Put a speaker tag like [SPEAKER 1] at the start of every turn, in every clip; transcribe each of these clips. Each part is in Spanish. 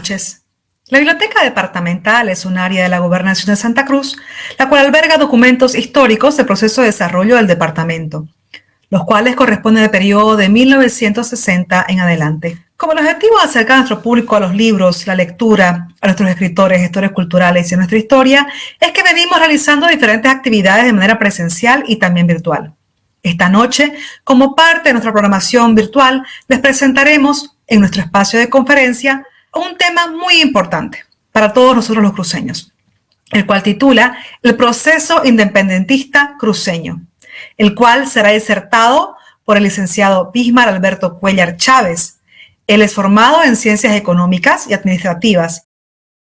[SPEAKER 1] noches. La Biblioteca Departamental es un área de la Gobernación de Santa Cruz, la cual alberga documentos históricos del proceso de desarrollo del departamento, los cuales corresponden al periodo de 1960 en adelante. Como el objetivo de acercar a nuestro público a los libros, la lectura, a nuestros escritores, gestores culturales y a nuestra historia, es que venimos realizando diferentes actividades de manera presencial y también virtual. Esta noche, como parte de nuestra programación virtual, les presentaremos en nuestro espacio de conferencia un tema muy importante para todos nosotros los cruceños, el cual titula El proceso independentista cruceño, el cual será disertado por el licenciado Bismar Alberto Cuéllar Chávez. Él es formado en Ciencias Económicas y Administrativas.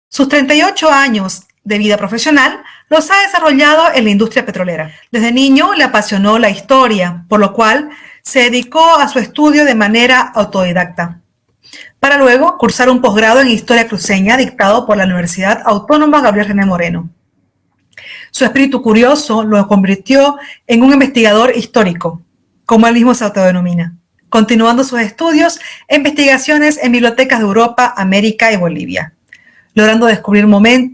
[SPEAKER 1] Sus 38 años de vida profesional los ha desarrollado en la industria petrolera. Desde niño le apasionó la historia, por lo cual se dedicó a su estudio de manera autodidacta, para luego cursar un posgrado en Historia Cruceña dictado por la Universidad Autónoma Gabriel René Moreno. Su espíritu curioso lo convirtió en un investigador histórico, como él mismo se autodenomina, continuando sus estudios e investigaciones en bibliotecas de Europa, América y Bolivia, logrando descubrir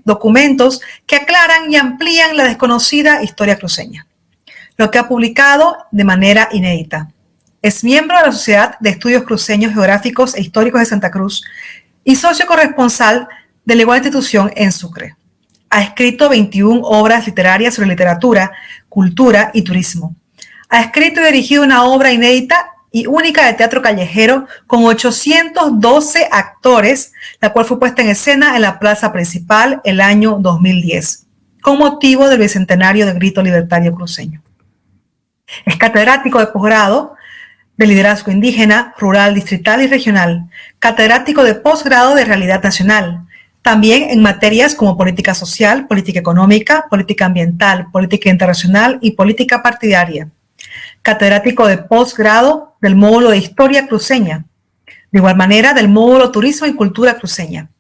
[SPEAKER 1] documentos que aclaran y amplían la desconocida historia cruceña, lo que ha publicado de manera inédita. Es miembro de la Sociedad de Estudios Cruceños Geográficos e Históricos de Santa Cruz y socio corresponsal de la igual institución en Sucre. Ha escrito 21 obras literarias sobre literatura, cultura y turismo. Ha escrito y dirigido una obra inédita y única de teatro callejero con 812 actores, la cual fue puesta en escena en la plaza principal el año 2010, con motivo del bicentenario del Grito Libertario Cruceño. Es catedrático de posgrado de liderazgo indígena, rural, distrital y regional, catedrático de posgrado de realidad nacional, también en materias como política social, política económica, política ambiental, política internacional y política partidaria, catedrático de posgrado del módulo de historia cruceña, de igual manera del módulo turismo y cultura cruceña.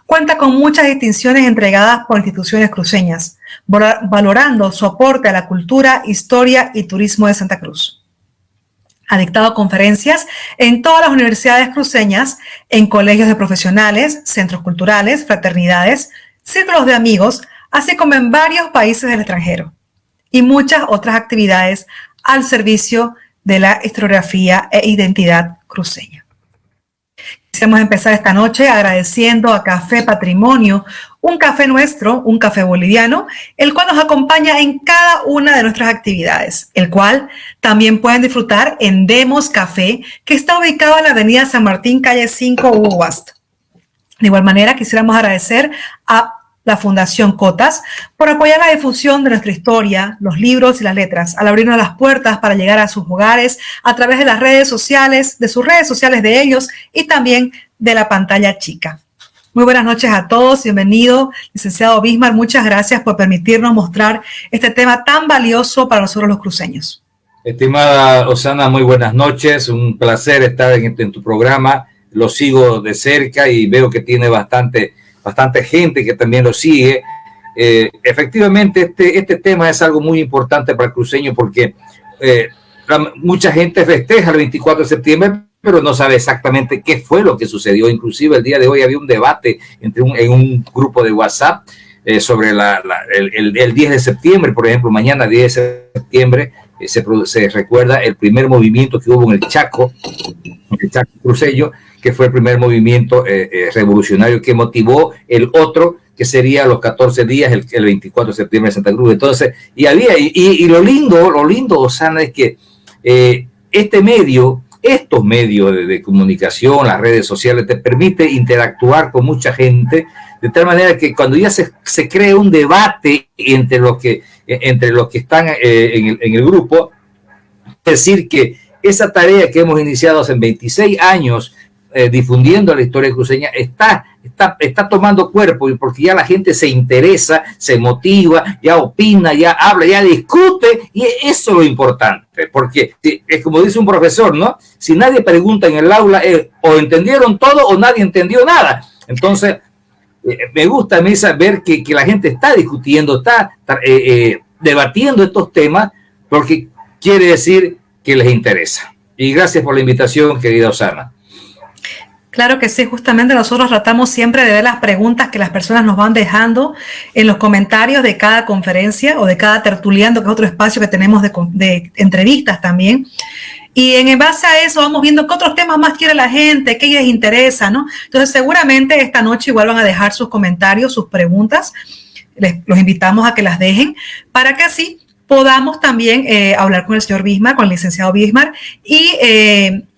[SPEAKER 1] Cuenta con muchas distinciones entregadas por instituciones cruceñas, valorando su aporte a la cultura, historia y turismo de Santa Cruz. Ha dictado conferencias en todas las universidades cruceñas, en colegios de profesionales, centros culturales, fraternidades, círculos de amigos, así como en varios países del extranjero, y muchas otras actividades al servicio de la historiografía e identidad cruceña. Quisiéramos empezar esta noche agradeciendo a Café Patrimonio, un café nuestro, un café boliviano, el cual nos acompaña en cada una de nuestras actividades, el cual también pueden disfrutar en Demos Café, que está ubicado en la avenida San Martín, calle 5, Hugo Wast. De igual manera, quisiéramos agradecer a la Fundación Cotas por apoyar la difusión de nuestra historia, los libros y las letras, al abrirnos las puertas para llegar a sus hogares a través de las redes sociales, de sus redes sociales de ellos y también de la pantalla chica. Muy buenas noches a todos, bienvenido, licenciado Bismar, muchas gracias por permitirnos mostrar este tema tan valioso para nosotros los cruceños.
[SPEAKER 2] Estimada Osana, muy buenas noches, un placer estar en tu programa, lo sigo de cerca y veo que tiene bastante gente que también lo sigue. Efectivamente, este tema es algo muy importante para el cruceño porque mucha gente festeja el 24 de septiembre, pero no sabe exactamente qué fue lo que sucedió. Inclusive el día de hoy había un debate en un grupo de WhatsApp sobre el 10 de septiembre, por ejemplo, mañana 10 de septiembre se recuerda el primer movimiento que hubo en el Chaco cruceño, que fue el primer movimiento revolucionario que motivó el otro, que sería los 14 días, el 24 de septiembre de Santa Cruz. Entonces, y lo lindo, Osana, es que estos medios de comunicación, las redes sociales, te permite interactuar con mucha gente, de tal manera que cuando ya se crea un debate entre los que están en el grupo, es decir, que esa tarea que hemos iniciado hace 26 años, difundiendo la historia cruceña, está tomando cuerpo, porque ya la gente se interesa, se motiva, ya opina, ya habla, ya discute, y eso es lo importante, porque es como dice un profesor, ¿no? Si nadie pregunta en el aula, o entendieron todo o nadie entendió nada. Entonces, me gusta a mí saber que la gente está discutiendo, está debatiendo estos temas, porque quiere decir que les interesa. Y gracias por la invitación, querida Osana.
[SPEAKER 1] Claro que sí, justamente nosotros tratamos siempre de ver las preguntas que las personas nos van dejando en los comentarios de cada conferencia o de cada tertuliando, que es otro espacio que tenemos de entrevistas también. Y en base a eso vamos viendo qué otros temas más quiere la gente, qué les interesa, ¿no? Entonces seguramente esta noche igual van a dejar sus comentarios, sus preguntas. Los invitamos a que las dejen para que así podamos también hablar con el señor Bismarck, con el licenciado Bismarck y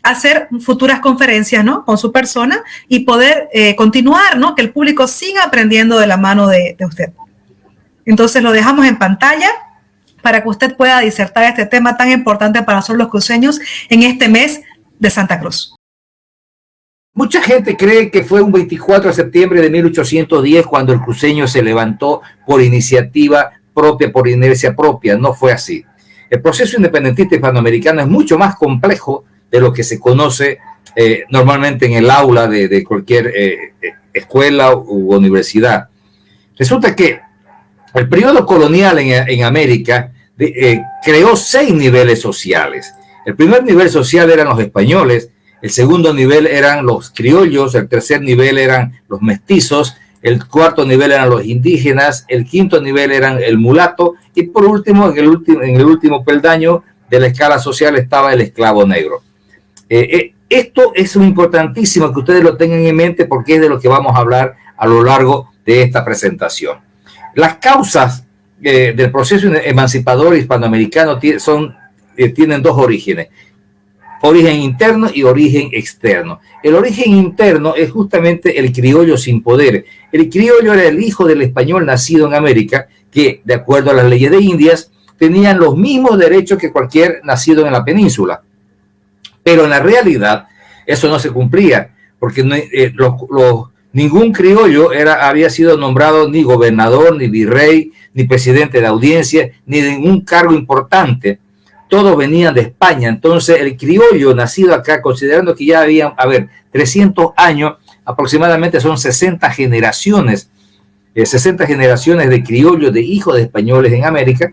[SPEAKER 1] hacer futuras conferencias, ¿no?, con su persona y poder continuar, ¿no?, que el público siga aprendiendo de la mano de usted. Entonces lo dejamos en pantalla para que usted pueda disertar este tema tan importante para nosotros los cruceños en este mes de Santa Cruz.
[SPEAKER 2] Mucha gente cree que fue un 24 de septiembre de 1810 cuando el cruceño se levantó por iniciativa propia, por inercia propia. No fue así. El proceso independentista hispanoamericano es mucho más complejo de lo que se conoce normalmente en el aula de cualquier escuela u universidad. Resulta que el periodo colonial en América creó 6 niveles sociales. El primer nivel social eran los españoles, el segundo nivel eran los criollos, el tercer nivel eran los mestizos, el cuarto nivel eran los indígenas, el quinto nivel eran el mulato y por último, en el último peldaño de la escala social estaba el esclavo negro. Esto es importantísimo que ustedes lo tengan en mente porque es de lo que vamos a hablar a lo largo de esta presentación. Las causas del proceso emancipador hispanoamericano tienen 2 orígenes. Origen interno y origen externo. El origen interno es justamente el criollo sin poder. El criollo era el hijo del español nacido en América, que, de acuerdo a las leyes de Indias, tenían los mismos derechos que cualquier nacido en la península. Pero en la realidad, eso no se cumplía, porque ningún criollo había sido nombrado ni gobernador, ni virrey, ni presidente de audiencia, ni de ningún cargo importante. Todos venían de España. Entonces el criollo nacido acá, considerando que ya habían, 300 años, aproximadamente son 60 generaciones de criollos, de hijos de españoles en América,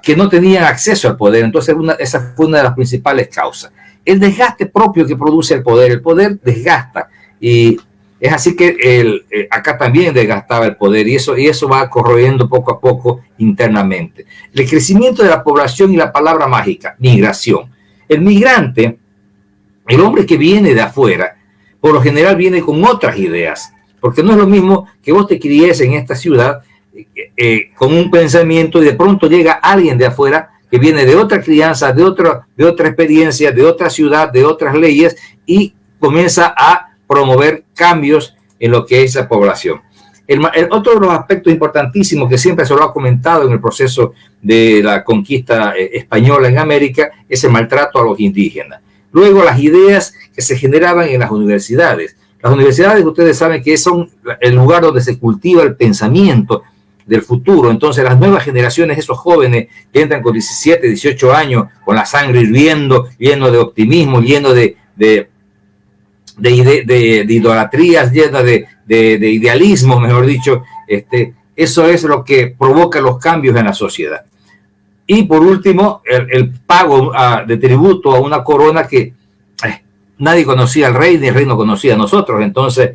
[SPEAKER 2] que no tenían acceso al poder. Entonces esa fue una de las principales causas. El desgaste propio que produce el poder desgasta. Y es así que acá también desgastaba el poder y eso va corroyendo poco a poco internamente. El crecimiento de la población y la palabra mágica, migración. El migrante, el hombre que viene de afuera, por lo general viene con otras ideas, porque no es lo mismo que vos te críes en esta ciudad con un pensamiento y de pronto llega alguien de afuera que viene de otra crianza, de otra experiencia, de otra ciudad, de otras leyes y comienza a promover cambios en lo que es la población. Otro de los aspectos importantísimos que siempre se lo ha comentado en el proceso de la conquista española en América es el maltrato a los indígenas. Luego, las ideas que se generaban en las universidades. Las universidades, ustedes saben que son el lugar donde se cultiva el pensamiento del futuro. Entonces, las nuevas generaciones, esos jóvenes que entran con 17, 18 años, con la sangre hirviendo, lleno de optimismo, lleno de idolatrías, llena de idealismo, mejor dicho, eso es lo que provoca los cambios en la sociedad. Y por último, el pago de tributo a una corona que nadie conocía al rey, ni el rey no conocía a nosotros. Entonces,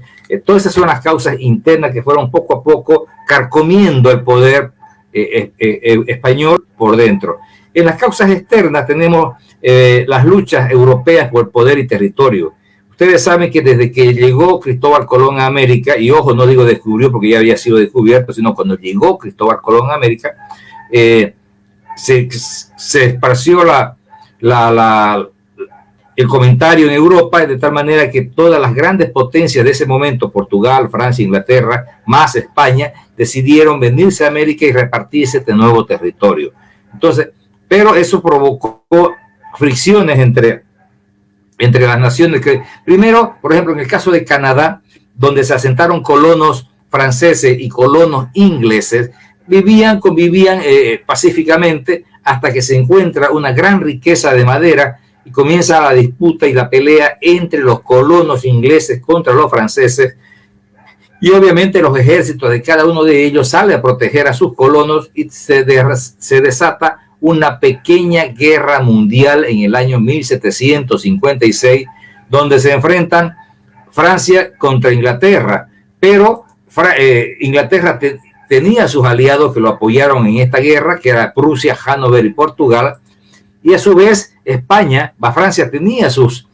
[SPEAKER 2] todas esas son las causas internas que fueron poco a poco carcomiendo el poder español por dentro. En las causas externas tenemos las luchas europeas por poder y territorio. Ustedes saben que desde que llegó Cristóbal Colón a América, y ojo, no digo descubrió porque ya había sido descubierto, sino cuando llegó Cristóbal Colón a América, se esparció el comentario en Europa de tal manera que todas las grandes potencias de ese momento, Portugal, Francia, Inglaterra, más España, decidieron venirse a América y repartirse este nuevo territorio. Entonces, pero eso provocó fricciones entre las naciones. Primero, por ejemplo, en el caso de Canadá, donde se asentaron colonos franceses y colonos ingleses, convivían pacíficamente hasta que se encuentra una gran riqueza de madera y comienza la disputa y la pelea entre los colonos ingleses contra los franceses. Y obviamente los ejércitos de cada uno de ellos salen a proteger a sus colonos y se desata una pequeña guerra mundial en el año 1756, donde se enfrentan Francia contra Inglaterra, pero Inglaterra tenía sus aliados que lo apoyaron en esta guerra, que era Prusia, Hannover y Portugal, y a su vez Francia tenía sus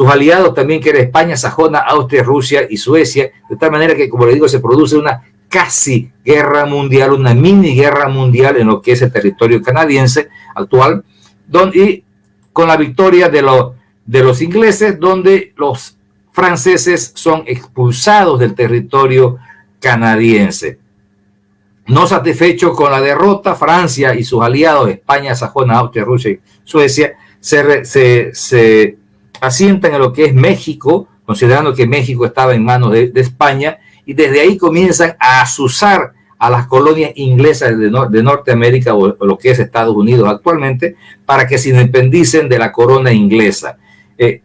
[SPEAKER 2] aliados también, que era España, Sajona, Austria, Rusia y Suecia, de tal manera que, como le digo, se produce una casi guerra mundial, una mini guerra mundial en lo que es el territorio canadiense actual, y con la victoria de los ingleses, donde los franceses son expulsados del territorio canadiense. No satisfecho con la derrota, Francia y sus aliados, España, Sajona, Austria, Rusia y Suecia, se asientan en lo que es México, considerando que México estaba en manos de España, y desde ahí comienzan a azuzar a las colonias inglesas de Norteamérica, o lo que es Estados Unidos actualmente, para que se independicen de la corona inglesa.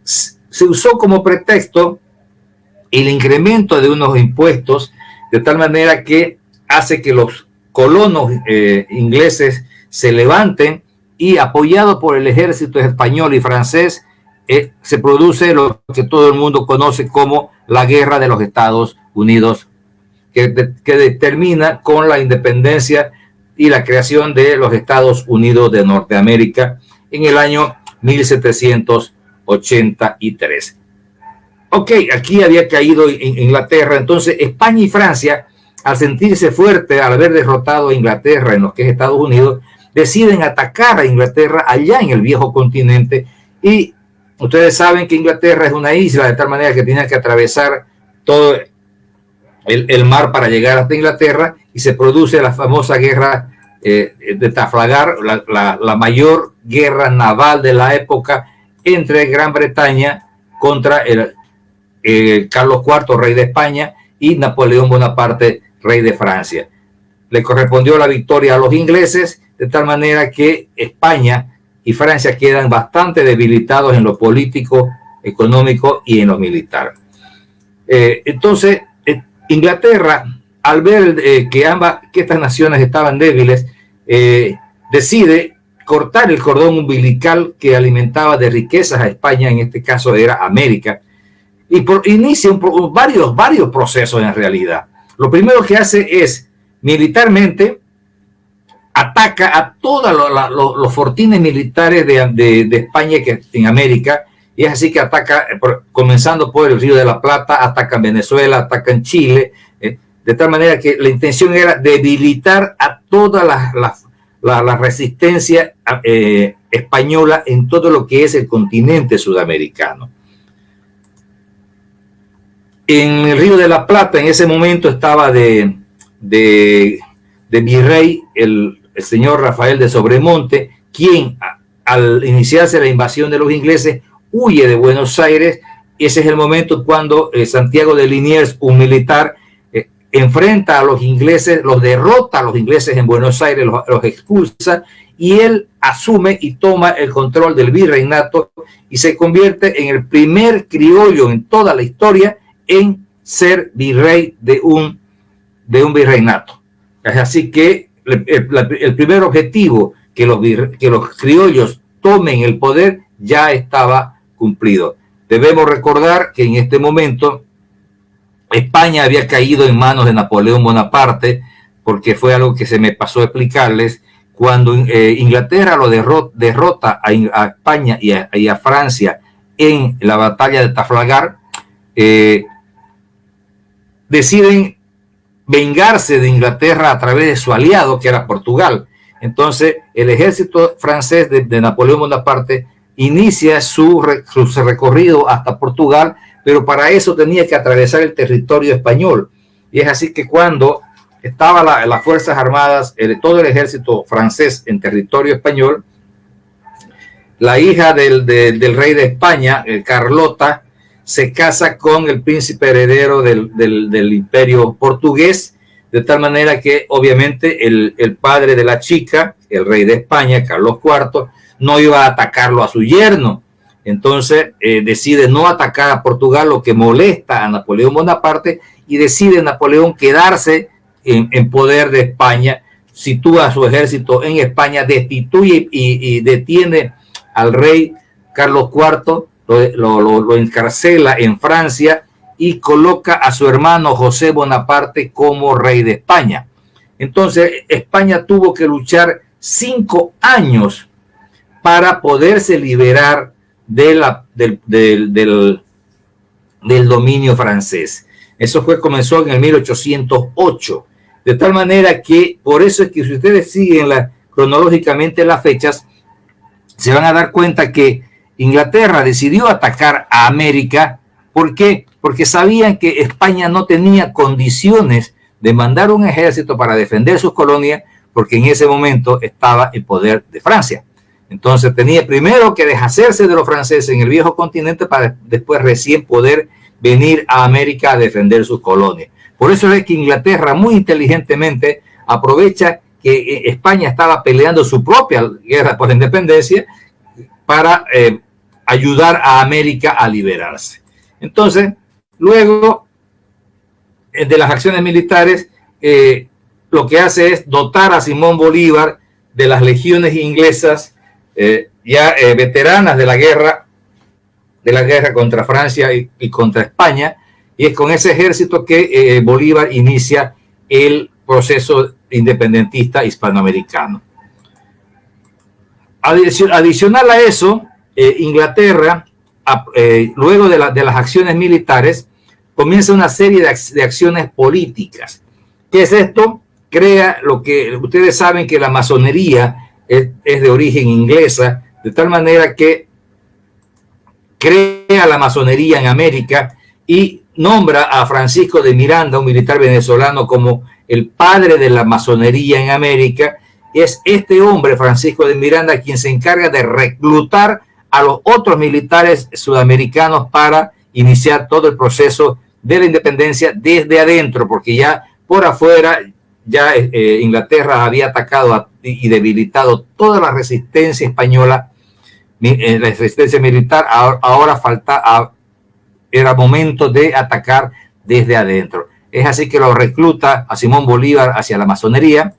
[SPEAKER 2] Se usó como pretexto el incremento de unos impuestos, de tal manera que hace que los colonos ingleses se levanten, y apoyado por el ejército español y francés, se produce lo que todo el mundo conoce como la Guerra de los Estados Unidos, que termina con la independencia y la creación de los Estados Unidos de Norteamérica en el año 1783. Ok, aquí había caído Inglaterra. Entonces España y Francia, al sentirse fuerte, al haber derrotado a Inglaterra en lo que es Estados Unidos, deciden atacar a Inglaterra allá en el viejo continente. Y ustedes saben que Inglaterra es una isla, de tal manera que tiene que atravesar todo el mar para llegar hasta Inglaterra, y se produce la famosa guerra de Trafalgar, la mayor guerra naval de la época entre Gran Bretaña contra Carlos IV, rey de España, y Napoleón Bonaparte, rey de Francia. Le correspondió la victoria a los ingleses, de tal manera que España y Francia quedan bastante debilitados en lo político, económico y en lo militar. Entonces, Inglaterra, al ver que estas naciones estaban débiles, decide cortar el cordón umbilical que alimentaba de riquezas a España, en este caso era América, y inicia varios procesos en realidad. Lo primero que hace es, militarmente, ataca a todos los fortines militares de España en América, y es así que ataca, comenzando por el Río de la Plata, atacan Venezuela, atacan Chile, de tal manera que la intención era debilitar a toda la resistencia española en todo lo que es el continente sudamericano. En el Río de la Plata, en ese momento, estaba de virrey el señor Rafael de Sobremonte, quien al iniciarse la invasión de los ingleses huye de Buenos Aires. Ese es el momento cuando Santiago de Liniers, un militar, enfrenta a los ingleses, los derrota a los ingleses en Buenos Aires, los expulsa, y él asume y toma el control del virreinato y se convierte en el primer criollo en toda la historia en ser virrey de un virreinato. Así que el primer objetivo, que los criollos tomen el poder, ya estaba cumplido. Debemos recordar que en este momento España había caído en manos de Napoleón Bonaparte, porque fue algo que se me pasó a explicarles. Cuando Inglaterra lo derrota a España y a Francia en la batalla de Trafalgar, deciden vengarse de Inglaterra a través de su aliado, que era Portugal. Entonces el ejército francés de Napoleón Bonaparte inicia su recorrido hasta Portugal, pero para eso tenía que atravesar el territorio español. Y es así que cuando estaban las Fuerzas Armadas, todo el ejército francés en territorio español, la hija del rey de España, Carlota, se casa con el príncipe heredero del imperio portugués, de tal manera que obviamente el padre de la chica, el rey de España, Carlos IV, no iba a atacarlo a su yerno. Entonces decide no atacar a Portugal, lo que molesta a Napoleón Bonaparte, y decide Napoleón quedarse en poder de España, sitúa a su ejército en España, destituye y detiene al rey Carlos IV, lo encarcela en Francia, y coloca a su hermano José Bonaparte como rey de España. Entonces, España tuvo que luchar 5 años para poderse liberar del dominio francés. Eso comenzó en el 1808. De tal manera que, por eso es que si ustedes siguen cronológicamente las fechas, se van a dar cuenta que Inglaterra decidió atacar a América. ¿Por qué? Porque sabían que España no tenía condiciones de mandar un ejército para defender sus colonias, porque en ese momento estaba el poder de Francia. Entonces tenía primero que deshacerse de los franceses en el viejo continente para después recién poder venir a América a defender sus colonias. Por eso es que Inglaterra muy inteligentemente aprovecha que España estaba peleando su propia guerra por la independencia para ayudar a América a liberarse. Entonces, luego de las acciones militares, lo que hace es dotar a Simón Bolívar de las legiones inglesas veteranas de la guerra contra Francia y contra España, y es con ese ejército que Bolívar inicia el proceso independentista hispanoamericano. Adicional a eso, Inglaterra, luego de las acciones militares, comienza una serie de acciones políticas. ¿Qué es esto? Crea lo que ustedes saben, que la masonería es de origen inglesa, de tal manera que crea la masonería en América y nombra a Francisco de Miranda, un militar venezolano, como el padre de la masonería en América. Es este hombre, Francisco de Miranda, quien se encarga de reclutar a los otros militares sudamericanos para iniciar todo el proceso de la independencia desde adentro, porque ya por afuera Inglaterra había atacado y debilitado toda la resistencia española, la resistencia militar. Ahora era momento de atacar desde adentro. Es así que lo recluta a Simón Bolívar hacia la masonería.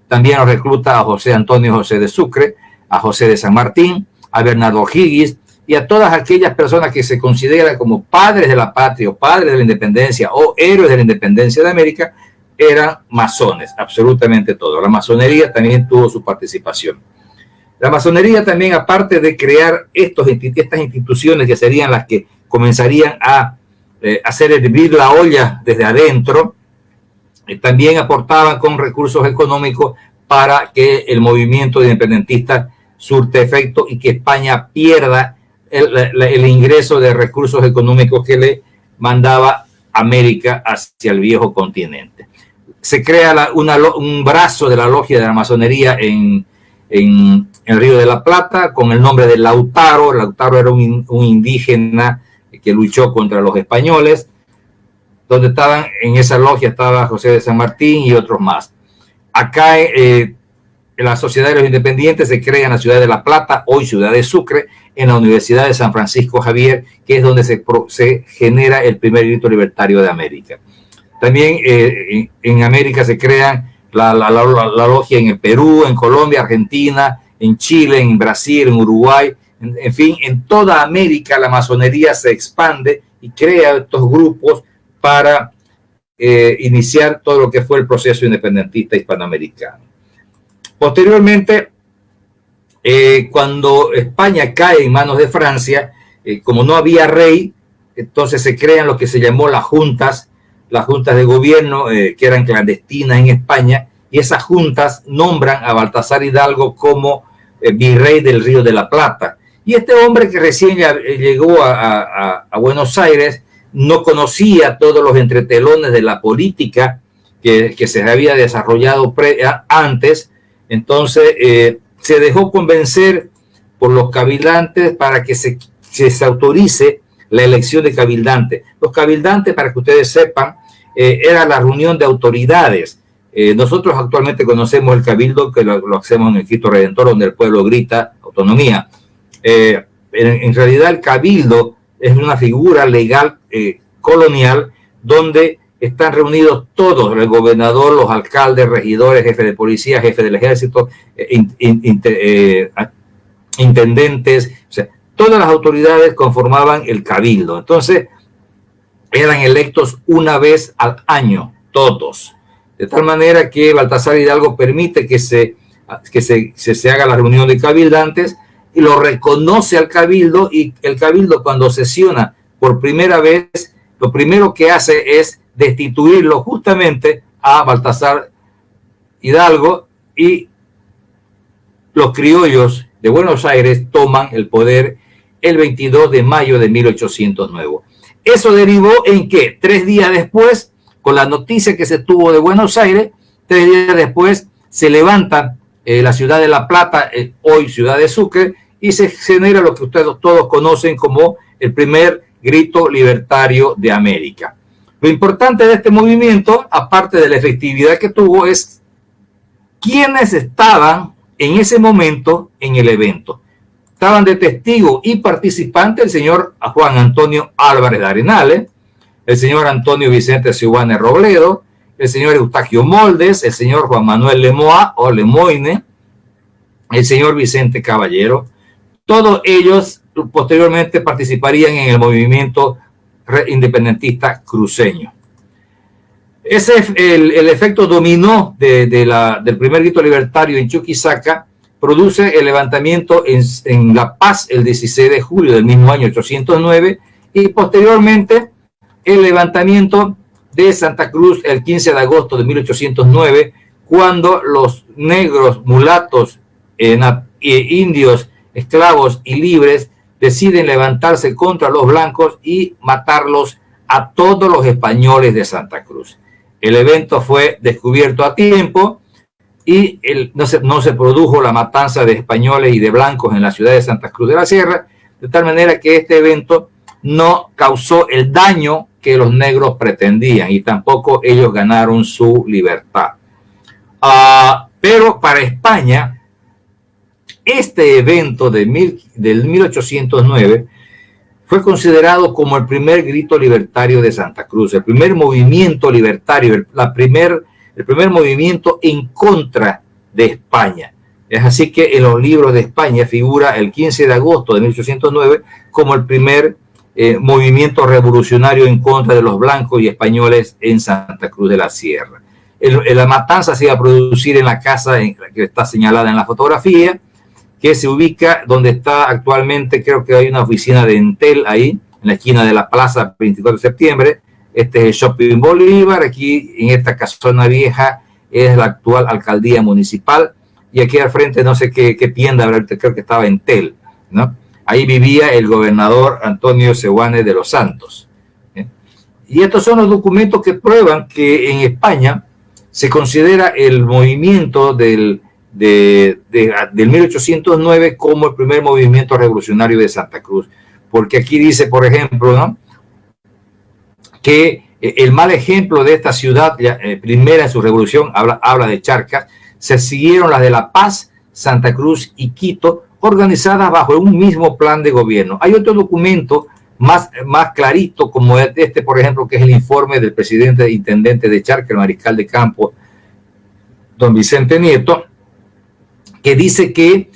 [SPEAKER 2] También lo recluta a José Antonio José de Sucre, a José de San Martín, a Bernardo O'Higgins y a todas aquellas personas que se consideran como padres de la patria o padres de la independencia o héroes de la independencia de América. Eran masones, absolutamente todo. La masonería también tuvo su participación. La masonería también, aparte de crear estas instituciones que serían las que comenzarían a hacer hervir la olla desde adentro, también aportaban con recursos económicos para que el movimiento independentista surte efecto y que España pierda el ingreso de recursos económicos que le mandaba América hacia el viejo continente. Se crea un brazo de la logia de la masonería en el Río de la Plata con el nombre de Lautaro. Lautaro era un indígena que luchó contra los españoles, donde en esa logia estaba José de San Martín y otros más. Acá en la Sociedad de los Independientes se crea en la ciudad de La Plata, hoy ciudad de Sucre, en la Universidad de San Francisco Javier, que es donde se genera el primer grito libertario de América. También en América se crean la logia en el Perú, en Colombia, Argentina, en Chile, en Brasil, en Uruguay. En fin, en toda América la masonería se expande y crea estos grupos para iniciar todo lo que fue el proceso independentista hispanoamericano. Posteriormente, cuando España cae en manos de Francia, como no había rey, entonces se crean lo que se llamó las juntas de gobierno, que eran clandestinas en España, y esas juntas nombran a Baltasar Hidalgo como virrey del Río de la Plata. Y este hombre que recién llegó a Buenos Aires no conocía todos los entretelones de la política que se había desarrollado antes. Entonces se dejó convencer por los cabildantes para que se autorice la elección de cabildantes. Los cabildantes, para que ustedes sepan, era la reunión de autoridades. Nosotros actualmente conocemos el cabildo, que lo hacemos en el Cristo Redentor, donde el pueblo grita autonomía. En realidad el cabildo es una figura legal colonial donde están reunidos todos, el gobernador, los alcaldes, regidores, jefe de policía, jefe del ejército, intendentes, o sea, todas las autoridades conformaban el cabildo. Entonces, eran electos una vez al año, todos. De tal manera que Baltasar Hidalgo permite que se haga la reunión de cabildantes y lo reconoce al cabildo, y el cabildo, cuando sesiona por primera vez, lo primero que hace es destituirlo justamente a Baltasar Hidalgo, y los criollos de Buenos Aires toman el poder el 22 de mayo de 1809. Eso derivó en que 3 días después, con la noticia que se tuvo de Buenos Aires, 3 días después se levanta la ciudad de La Plata, hoy ciudad de Sucre, y se genera lo que ustedes todos conocen como el primer grito libertario de América. Lo importante de este movimiento, aparte de la efectividad que tuvo, es quiénes estaban en ese momento en el evento. Estaban de testigo y participante el señor Juan Antonio Álvarez de Arenales, el señor Antonio Vicente Seoane Robledo, el señor Eustaquio Moldes, el señor Juan Manuel Lemoa o Lemoine, el señor Vicente Caballero. Todos ellos posteriormente participarían en el movimiento independentista cruceño. Ese es el efecto dominó del primer grito libertario en Chuquisaca. Produce el levantamiento en La Paz el 16 de julio del mismo año 809, y posteriormente el levantamiento de Santa Cruz el 15 de agosto de 1809, cuando los negros, mulatos, indios, esclavos y libres deciden levantarse contra los blancos y matarlos a todos los españoles de Santa Cruz. El evento fue descubierto a tiempo y no se produjo la matanza de españoles y de blancos en la ciudad de Santa Cruz de la Sierra, de tal manera que este evento no causó el daño que los negros pretendían, y tampoco ellos ganaron su libertad. Pero para España, este evento del 1809 fue considerado como el primer grito libertario de Santa Cruz, el primer movimiento libertario, el primer movimiento en contra de España. Es así que en los libros de España figura el 15 de agosto de 1809 como el primer movimiento revolucionario en contra de los blancos y españoles en Santa Cruz de la Sierra. La matanza se iba a producir en la casa que está señalada en la fotografía, que se ubica donde está actualmente, creo que hay una oficina de Entel ahí, en la esquina de la plaza 24 de septiembre. Este es el Shopping Bolívar. Aquí en esta casona vieja es la actual alcaldía municipal, y aquí al frente no sé qué tienda, creo que estaba Entel, ¿no? Ahí vivía el gobernador Antonio Seoane de los Santos. Y estos son los documentos que prueban que en España se considera el movimiento del 1809 como el primer movimiento revolucionario de Santa Cruz. Porque aquí dice, por ejemplo, ¿no?, que el mal ejemplo de esta ciudad, primera en su revolución, habla de Charcas, se siguieron las de La Paz, Santa Cruz y Quito, organizadas bajo un mismo plan de gobierno. Hay otro documento más clarito, como este, por ejemplo, que es el informe del presidente e intendente de Charcas, el mariscal de campo, don Vicente Nieto, que dice que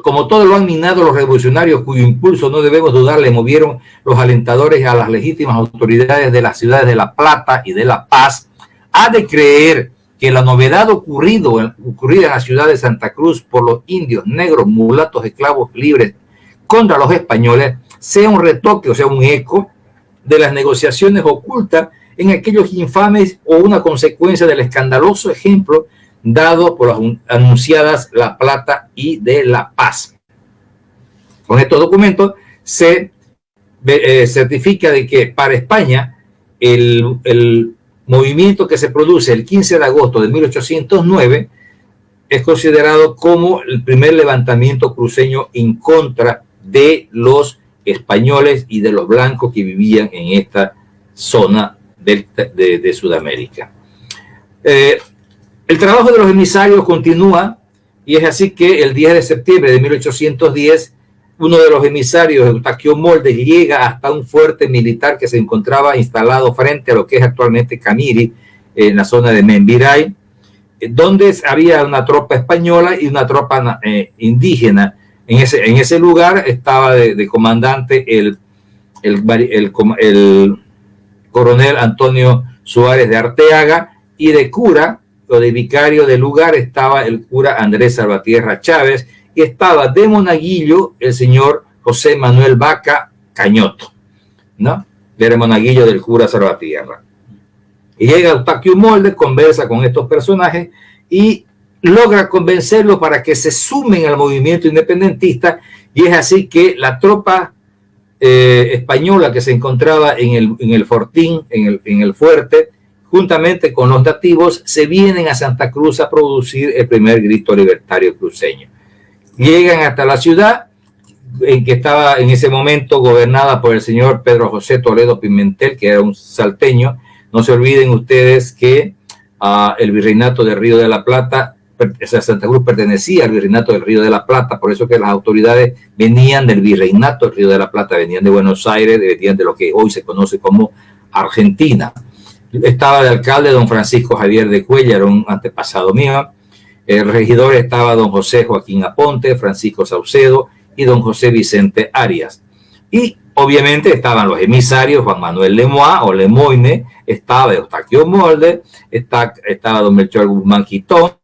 [SPEAKER 2] como todo lo han minado los revolucionarios, cuyo impulso no debemos dudar le movieron los alentadores a las legítimas autoridades de las ciudades de La Plata y de La Paz, ha de creer que la novedad ocurrida en la ciudad de Santa Cruz por los indios, negros, mulatos, esclavos libres contra los españoles sea un retoque, o sea, un eco de las negociaciones ocultas en aquellos infames, o una consecuencia del escandaloso ejemplo dado por las anunciadas La Plata y de La Paz. Con estos documentos se certifica de que para España el movimiento que se produce el 15 de agosto de 1809 es considerado como el primer levantamiento cruceño en contra de los españoles y de los blancos que vivían en esta zona de Sudamérica. El trabajo de los emisarios continúa, y es así que el 10 de septiembre de 1810, uno de los emisarios, Eustaquio Moldes, llega hasta un fuerte militar que se encontraba instalado frente a lo que es actualmente Camiri, en la zona de Membiray, donde había una tropa española y una tropa indígena. En ese lugar estaba de comandante el el coronel Antonio Suárez de Arteaga, y de cura o de vicario del lugar estaba el cura Andrés Salvatierra Chávez, y estaba de monaguillo el señor José Manuel Vaca Cañoto, ¿no? De monaguillo del cura Salvatierra. Y llega Eustaquio Molde, conversa con estos personajes y logra convencerlos para que se sumen al movimiento independentista, y es así que la tropa española que se encontraba en el fortín, en el fuerte, juntamente con los nativos, se vienen a Santa Cruz a producir el primer grito libertario cruceño. Llegan hasta la ciudad, en que estaba en ese momento gobernada por el señor Pedro José Toledo Pimentel, que era un salteño. No se olviden ustedes que el virreinato del Río de la Plata, Santa Cruz pertenecía al virreinato del Río de la Plata, por eso que las autoridades venían del virreinato del Río de la Plata, venían de Buenos Aires, venían de lo que hoy se conoce como Argentina. Estaba de alcalde don Francisco Javier de Cuellar, un antepasado mío. El regidor estaba don José Joaquín Aponte, Francisco Saucedo y don José Vicente Arias. Y obviamente estaban los emisarios, Juan Manuel Lemoine o Lemoine, estaba Eustaquio Molde, estaba don Melchor Guzmán Quitón,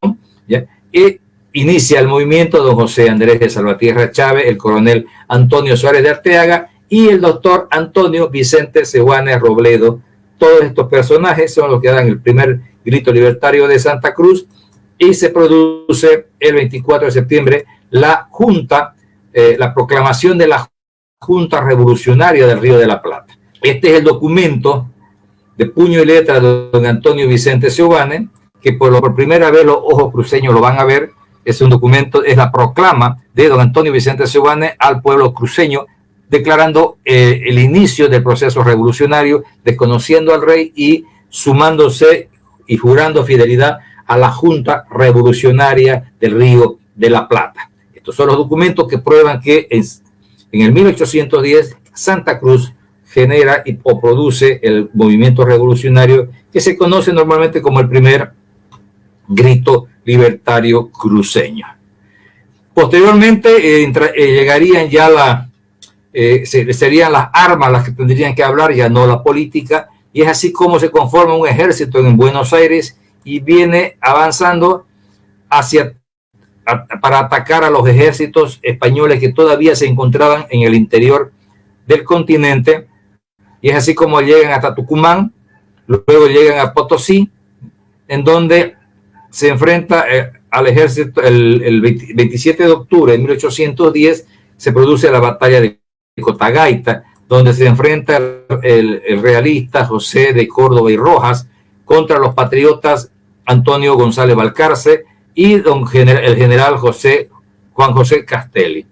[SPEAKER 2] ¿ya? Y inicia el movimiento don José Andrés de Salvatierra Chávez, el coronel Antonio Suárez de Arteaga y el doctor Antonio Vicente Sehuanes Robledo. Todos estos personajes son los que dan el primer grito libertario de Santa Cruz, y se produce el 24 de septiembre la proclamación de la Junta Revolucionaria del Río de la Plata. Este es el documento de puño y letra de don Antonio Vicente Sehuanes, que por primera vez los ojos cruceños lo van a ver. Es un documento, es la proclama de don Antonio Vicente Sehuanes al pueblo cruceño, declarando el inicio del proceso revolucionario, desconociendo al rey y sumándose y jurando fidelidad a la Junta Revolucionaria del Río de la Plata. Estos son los documentos que prueban que en el 1810 Santa Cruz genera o produce el movimiento revolucionario que se conoce normalmente como el primer grito libertario cruceño. Posteriormente llegarían ya serían las armas las que tendrían que hablar, ya no la política, y es así como se conforma un ejército en Buenos Aires y viene avanzando para atacar a los ejércitos españoles que todavía se encontraban en el interior del continente, y es así como llegan hasta Tucumán, luego llegan a Potosí, en donde se enfrenta al ejército. El 27 de octubre de 1810 se produce la batalla de Cotagaita, donde se enfrenta el realista José de Córdoba y Rojas contra los patriotas Antonio González Balcarce y el general Juan José Castelli.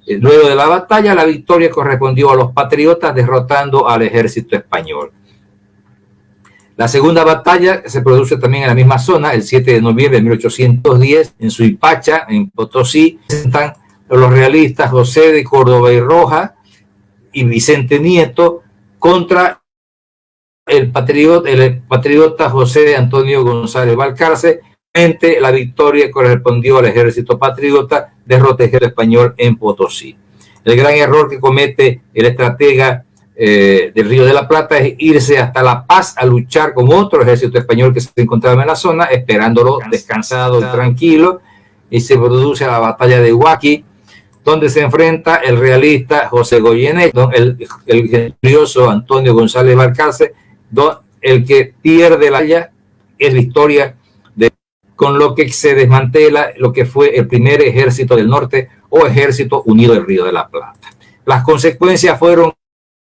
[SPEAKER 2] Luego de la batalla, la victoria correspondió a los patriotas, derrotando al ejército español. La segunda batalla se produce también en la misma zona, el 7 de noviembre de 1810, en Suipacha, en Potosí. Están los realistas José de Córdoba y Rojas y Vicente Nieto contra el patriota José Antonio González Balcarce. La victoria correspondió al ejército patriota, derrota al ejército español en Potosí. El gran error que comete el estratega del Río de la Plata es irse hasta La Paz a luchar con otro ejército español que se encontraba en la zona, esperándolo descansado y tranquilo, y se produce la batalla de Huaqui, donde se enfrenta el realista José Goyeneche, el glorioso Antonio González Balcarce. El que pierde la batalla es la historia, con lo que se desmantela lo que fue el primer ejército del norte o ejército unido del Río de la Plata. Las consecuencias fueron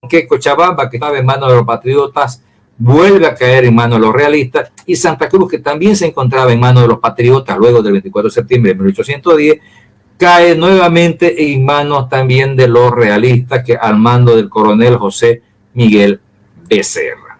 [SPEAKER 2] que Cochabamba, que estaba en manos de los patriotas, vuelve a caer en manos de los realistas, y Santa Cruz, que también se encontraba en manos de los patriotas luego del 24 de septiembre de 1810, cae nuevamente en manos también de los realistas, que al mando del coronel José Miguel Becerra.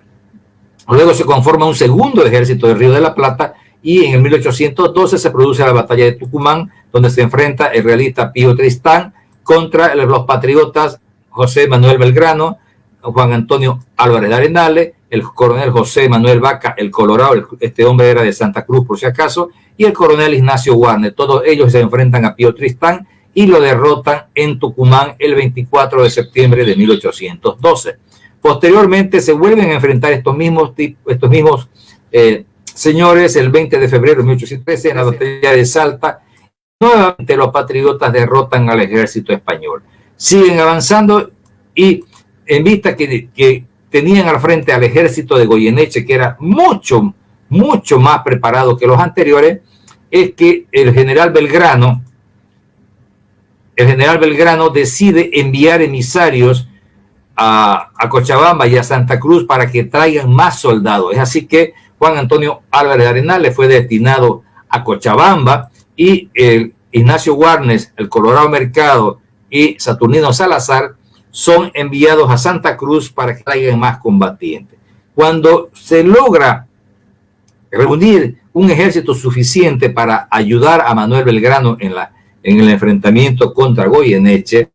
[SPEAKER 2] Luego se conforma un segundo ejército del Río de la Plata, y en el 1812 se produce la batalla de Tucumán, donde se enfrenta el realista Pío Tristán contra los patriotas José Manuel Belgrano, Juan Antonio Álvarez de Arenales, el coronel José Manuel Vaca, el Colorado, este hombre era de Santa Cruz por si acaso, y el coronel Ignacio Warner. Todos ellos se enfrentan a Pío Tristán y lo derrotan en Tucumán el 24 de septiembre de 1812. Posteriormente se vuelven a enfrentar estos mismos señores el 20 de febrero de 1813 en la batalla de Salta. Nuevamente los patriotas derrotan al ejército español. Siguen avanzando y en vista que tenían al frente al ejército de Goyeneche, que era mucho más preparado que los anteriores, es que el general Belgrano decide enviar emisarios a Cochabamba y a Santa Cruz para que traigan más soldados. Es así que Juan Antonio Álvarez de Arenales fue destinado a Cochabamba y Ignacio Warnes, el Colorado Mercado y Saturnino Salazar son enviados a Santa Cruz para que traigan más combatientes. Cuando se logra reunir un ejército suficiente para ayudar a Manuel Belgrano en el enfrentamiento contra Goyeneche,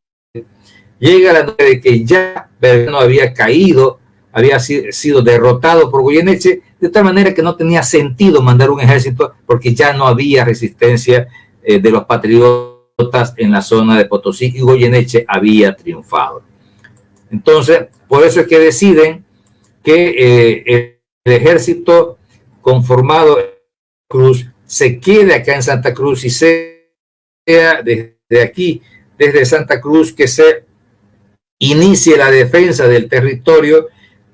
[SPEAKER 2] llega la noche de que ya Belgrano había caído, había sido derrotado por Goyeneche, de tal manera que no tenía sentido mandar un ejército porque ya no había resistencia de los patriotas en la zona de Potosí y Goyeneche había triunfado. Entonces, por eso es que deciden que el ejército conformado en Cruz se quede acá en Santa Cruz y sea desde aquí, desde Santa Cruz, que se inicie la defensa del territorio.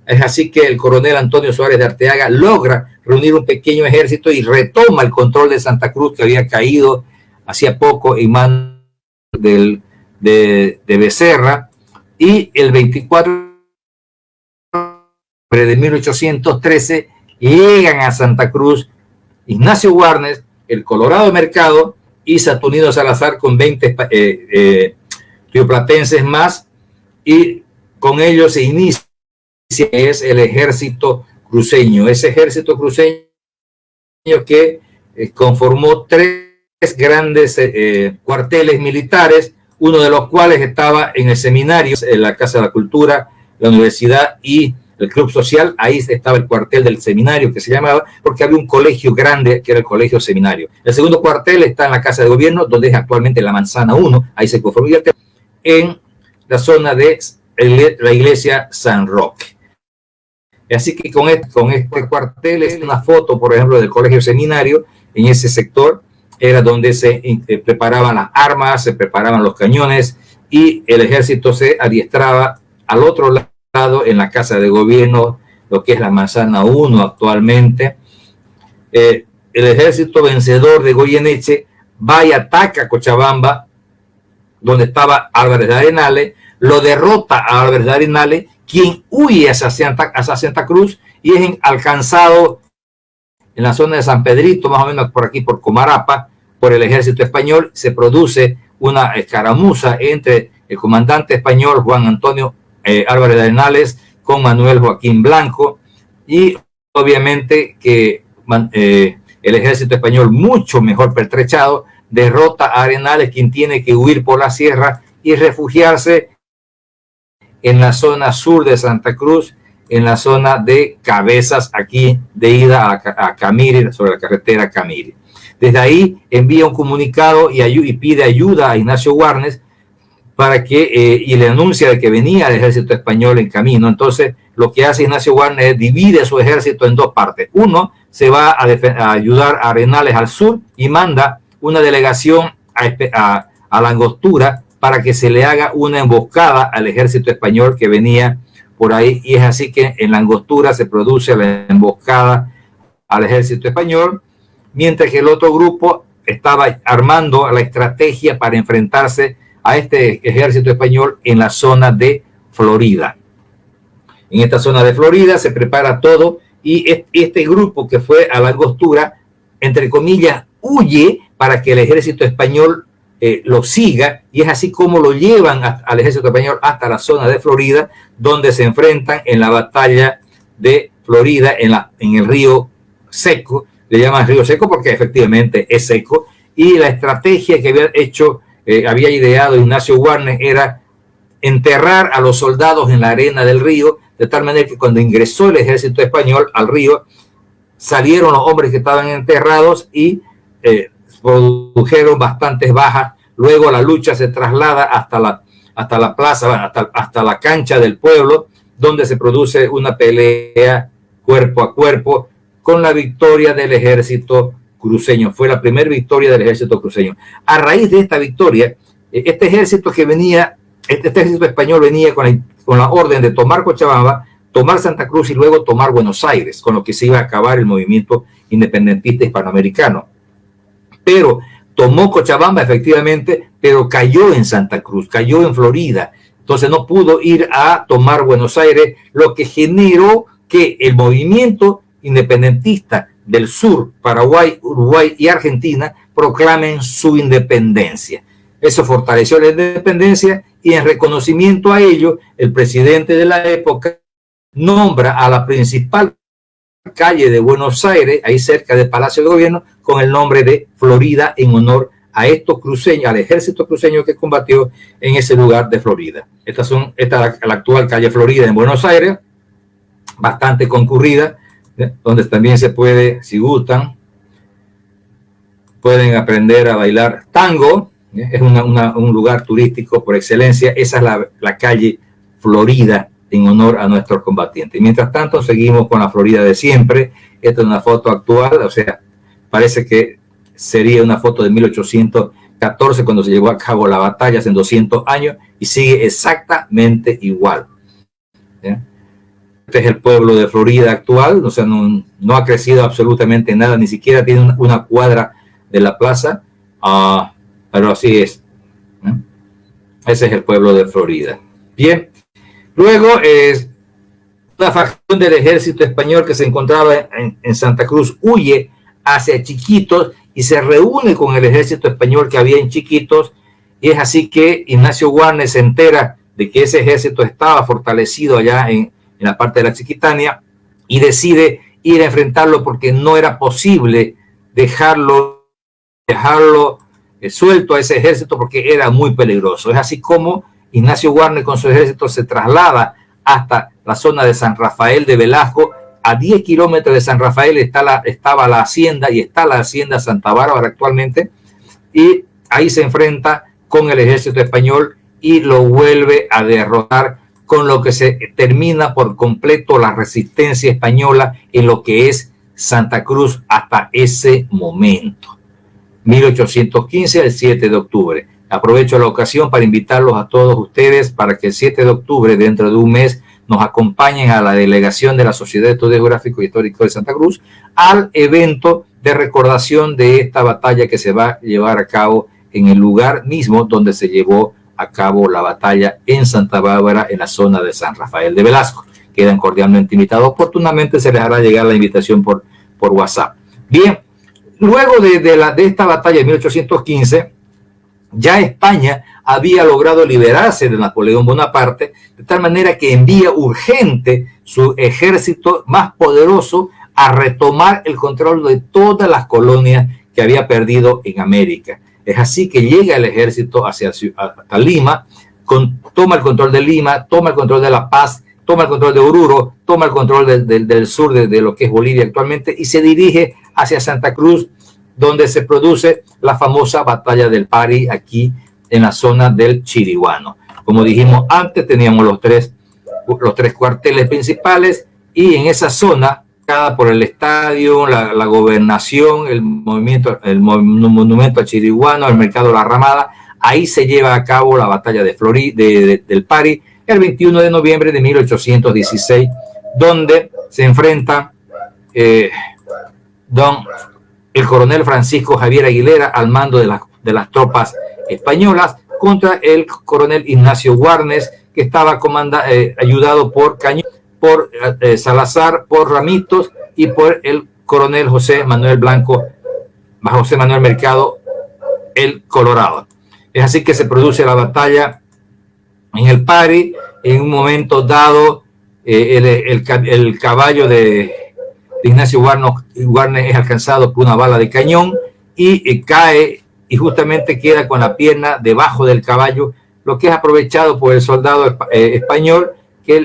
[SPEAKER 2] Es así que el coronel Antonio Suárez de Arteaga logra reunir un pequeño ejército y retoma el control de Santa Cruz, que había caído hacía poco en manos de Becerra, y el 24 de 1813 llegan a Santa Cruz Ignacio Warnes, el Colorado Mercado y Saturnino Salazar con 20 rioplatenses más, y con ellos se inicia el ejército cruceño. Ese ejército cruceño que conformó 3 grandes cuarteles militares, uno de los cuales estaba en el seminario, en la Casa de la Cultura, la universidad y el Club Social. Ahí estaba el cuartel del seminario, que se llamaba, porque había un colegio grande que era el Colegio Seminario. El segundo cuartel está en la Casa de Gobierno, donde es actualmente la Manzana 1, ahí se conformó, en la zona de la iglesia San Roque. Así que con este cuartel es una foto, por ejemplo, del Colegio Seminario. En ese sector era donde se preparaban las armas, se preparaban los cañones y el ejército se adiestraba al otro lado en la Casa de Gobierno, lo que es la Manzana 1 actualmente. El ejército vencedor de Goyeneche va y ataca Cochabamba, donde estaba Álvarez de Arenales, lo derrota a Álvarez de Arenales, quien huye hacia Santa Cruz y es alcanzado en la zona de San Pedrito, más o menos por aquí, por Comarapa, por el ejército español. Se produce una escaramuza entre el comandante español Juan Antonio Álvarez de Arenales con Manuel Joaquín Blanco, y obviamente que el ejército español, mucho mejor pertrechado, derrota a Arenales, quien tiene que huir por la sierra y refugiarse en la zona sur de Santa Cruz, en la zona de Cabezas, aquí de ida a Camiri, sobre la carretera Camiri. Desde ahí envía un comunicado y pide ayuda a Ignacio Warnes para y le anuncia de que venía el ejército español en camino. Entonces, lo que hace Ignacio Warnes es divide su ejército en 2 partes. Uno se va a ayudar a Arenales al sur y manda una delegación a la Angostura para que se le haga una emboscada al ejército español que venía por ahí, y es así que en la Angostura se produce la emboscada al ejército español, mientras que el otro grupo estaba armando la estrategia para enfrentarse a este ejército español en la zona de Florida. En esta zona de Florida se prepara todo, y este grupo que fue a la Angostura, entre comillas, huye para que el ejército español lo siga, y es así como lo llevan al ejército español hasta la zona de Florida, donde se enfrentan en la batalla de Florida en el río Seco. Le llaman río Seco porque efectivamente es seco, y la estrategia que había ideado Ignacio Warnes era enterrar a los soldados en la arena del río, de tal manera que cuando ingresó el ejército español al río, salieron los hombres que estaban enterrados y produjeron bastantes bajas, luego la lucha se traslada hasta la plaza, hasta la cancha del pueblo, donde se produce una pelea cuerpo a cuerpo con la victoria del ejército cruceño. Fue la primera victoria del ejército cruceño. A raíz de esta victoria, este ejército español venía con la orden de tomar Cochabamba, tomar Santa Cruz y luego tomar Buenos Aires, con lo que se iba a acabar el movimiento independentista hispanoamericano. Pero tomó Cochabamba efectivamente, pero cayó en Santa Cruz, cayó en Florida. Entonces no pudo ir a tomar Buenos Aires, lo que generó que el movimiento independentista del sur, Paraguay, Uruguay y Argentina, proclamen su independencia. Eso fortaleció la independencia y en reconocimiento a ello, el presidente de la época nombra a la principal calle de Buenos Aires, ahí cerca del Palacio de Gobierno, con el nombre de Florida en honor a estos cruceños, al ejército cruceño que combatió en ese lugar de Florida. Esta es la actual calle Florida en Buenos Aires, bastante concurrida, donde también se puede, si gustan, pueden aprender a bailar tango. Es un lugar turístico por excelencia. Esa es la calle Florida en honor a nuestros combatientes. Y mientras tanto, seguimos con la Florida de siempre. Esta es una foto actual, o sea, parece que sería una foto de 1814, cuando se llevó a cabo la batalla hace 200 años, y sigue exactamente igual. ¿Sí? Este es el pueblo de Florida actual, o sea, no ha crecido absolutamente nada, ni siquiera tiene una cuadra de la plaza, pero así es. Ese es el pueblo de Florida. Bien, luego una facción del ejército español que se encontraba en Santa Cruz huye hacia Chiquitos y se reúne con el ejército español que había en Chiquitos, y es así que Ignacio Warnes se entera de que ese ejército estaba fortalecido allá en la parte de la Chiquitania y decide ir a enfrentarlo porque no era posible dejarlo suelto a ese ejército porque era muy peligroso. Es así como Ignacio Warnes con su ejército se traslada hasta la zona de San Rafael de Velasco. A 10 kilómetros de San Rafael estaba la hacienda, y está la hacienda Santa Bárbara actualmente, y ahí se enfrenta con el ejército español y lo vuelve a derrotar, con lo que se termina por completo la resistencia española en lo que es Santa Cruz hasta ese momento. 1815 al 7 de octubre. Aprovecho la ocasión para invitarlos a todos ustedes para que el 7 de octubre, dentro de un mes, nos acompañen a la delegación de la Sociedad de Estudios Geográficos y Históricos de Santa Cruz al evento de recordación de esta batalla que se va a llevar a cabo en el lugar mismo donde se llevó a cabo la batalla en Santa Bárbara, en la zona de San Rafael de Velasco. Quedan cordialmente invitados. Oportunamente se les hará llegar la invitación por WhatsApp. Bien, luego de esta batalla de 1815, ya España había logrado liberarse de Napoleón Bonaparte, de tal manera que envía urgente su ejército más poderoso a retomar el control de todas las colonias que había perdido en América. Es así que llega el ejército hasta Lima, toma el control de Lima, toma el control de La Paz, toma el control de Oruro, toma el control del sur de lo que es Bolivia actualmente, y se dirige hacia Santa Cruz, donde se produce la famosa batalla del Pari, aquí en la zona del Chiriguano. Como dijimos antes, teníamos los tres cuarteles principales, y en esa zona, cada por el estadio, la gobernación, el monumento al Chiriguano, el mercado de la Ramada, ahí se lleva a cabo la batalla del Pari, el 21 de noviembre de 1816, donde se enfrenta el coronel Francisco Javier Aguilera al mando de las tropas españolas contra el coronel Ignacio Warnes, que estaba ayudado por Cañón, por Salazar, por Ramitos y por el coronel José Manuel Mercado, el Colorado. Es así que se produce la batalla en el Pari. En un momento dado, el caballo de Ignacio Warnes es alcanzado por una bala de cañón y cae, y justamente queda con la pierna debajo del caballo, lo que es aprovechado por el soldado español, que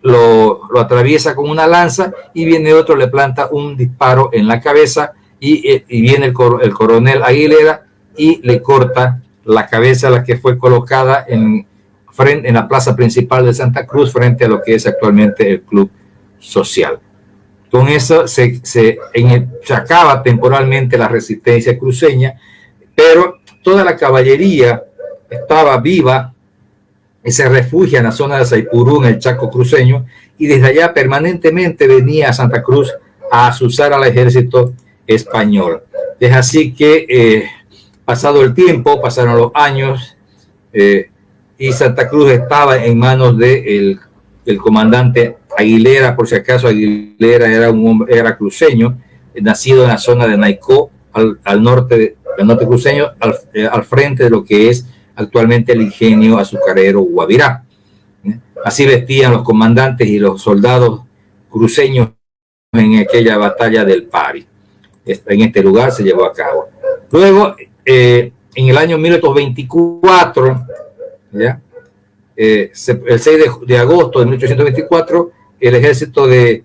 [SPEAKER 2] lo atraviesa con una lanza, y viene otro, le planta un disparo en la cabeza, y viene el coronel Aguilera y le corta la cabeza a la que fue colocada en la plaza principal de Santa Cruz, frente a lo que es actualmente el Club Social. Con eso se acaba temporalmente la resistencia cruceña, pero toda la caballería estaba viva y se refugia en la zona de Saipurú, en el Chaco cruceño, y desde allá permanentemente venía a Santa Cruz a azuzar al ejército español. Es así que pasado el tiempo, pasaron los años, y Santa Cruz estaba en manos del comandante Aguilera. Por si acaso, Aguilera era cruceño, nacido en la zona de Naicó, al norte cruceño, al frente de lo que es actualmente el ingenio azucarero Guavirá. Así vestían los comandantes y los soldados cruceños en aquella batalla del Pari. En este lugar se llevó a cabo. Luego, en el año 1824, ¿ya? El 6 de agosto de 1824, el ejército de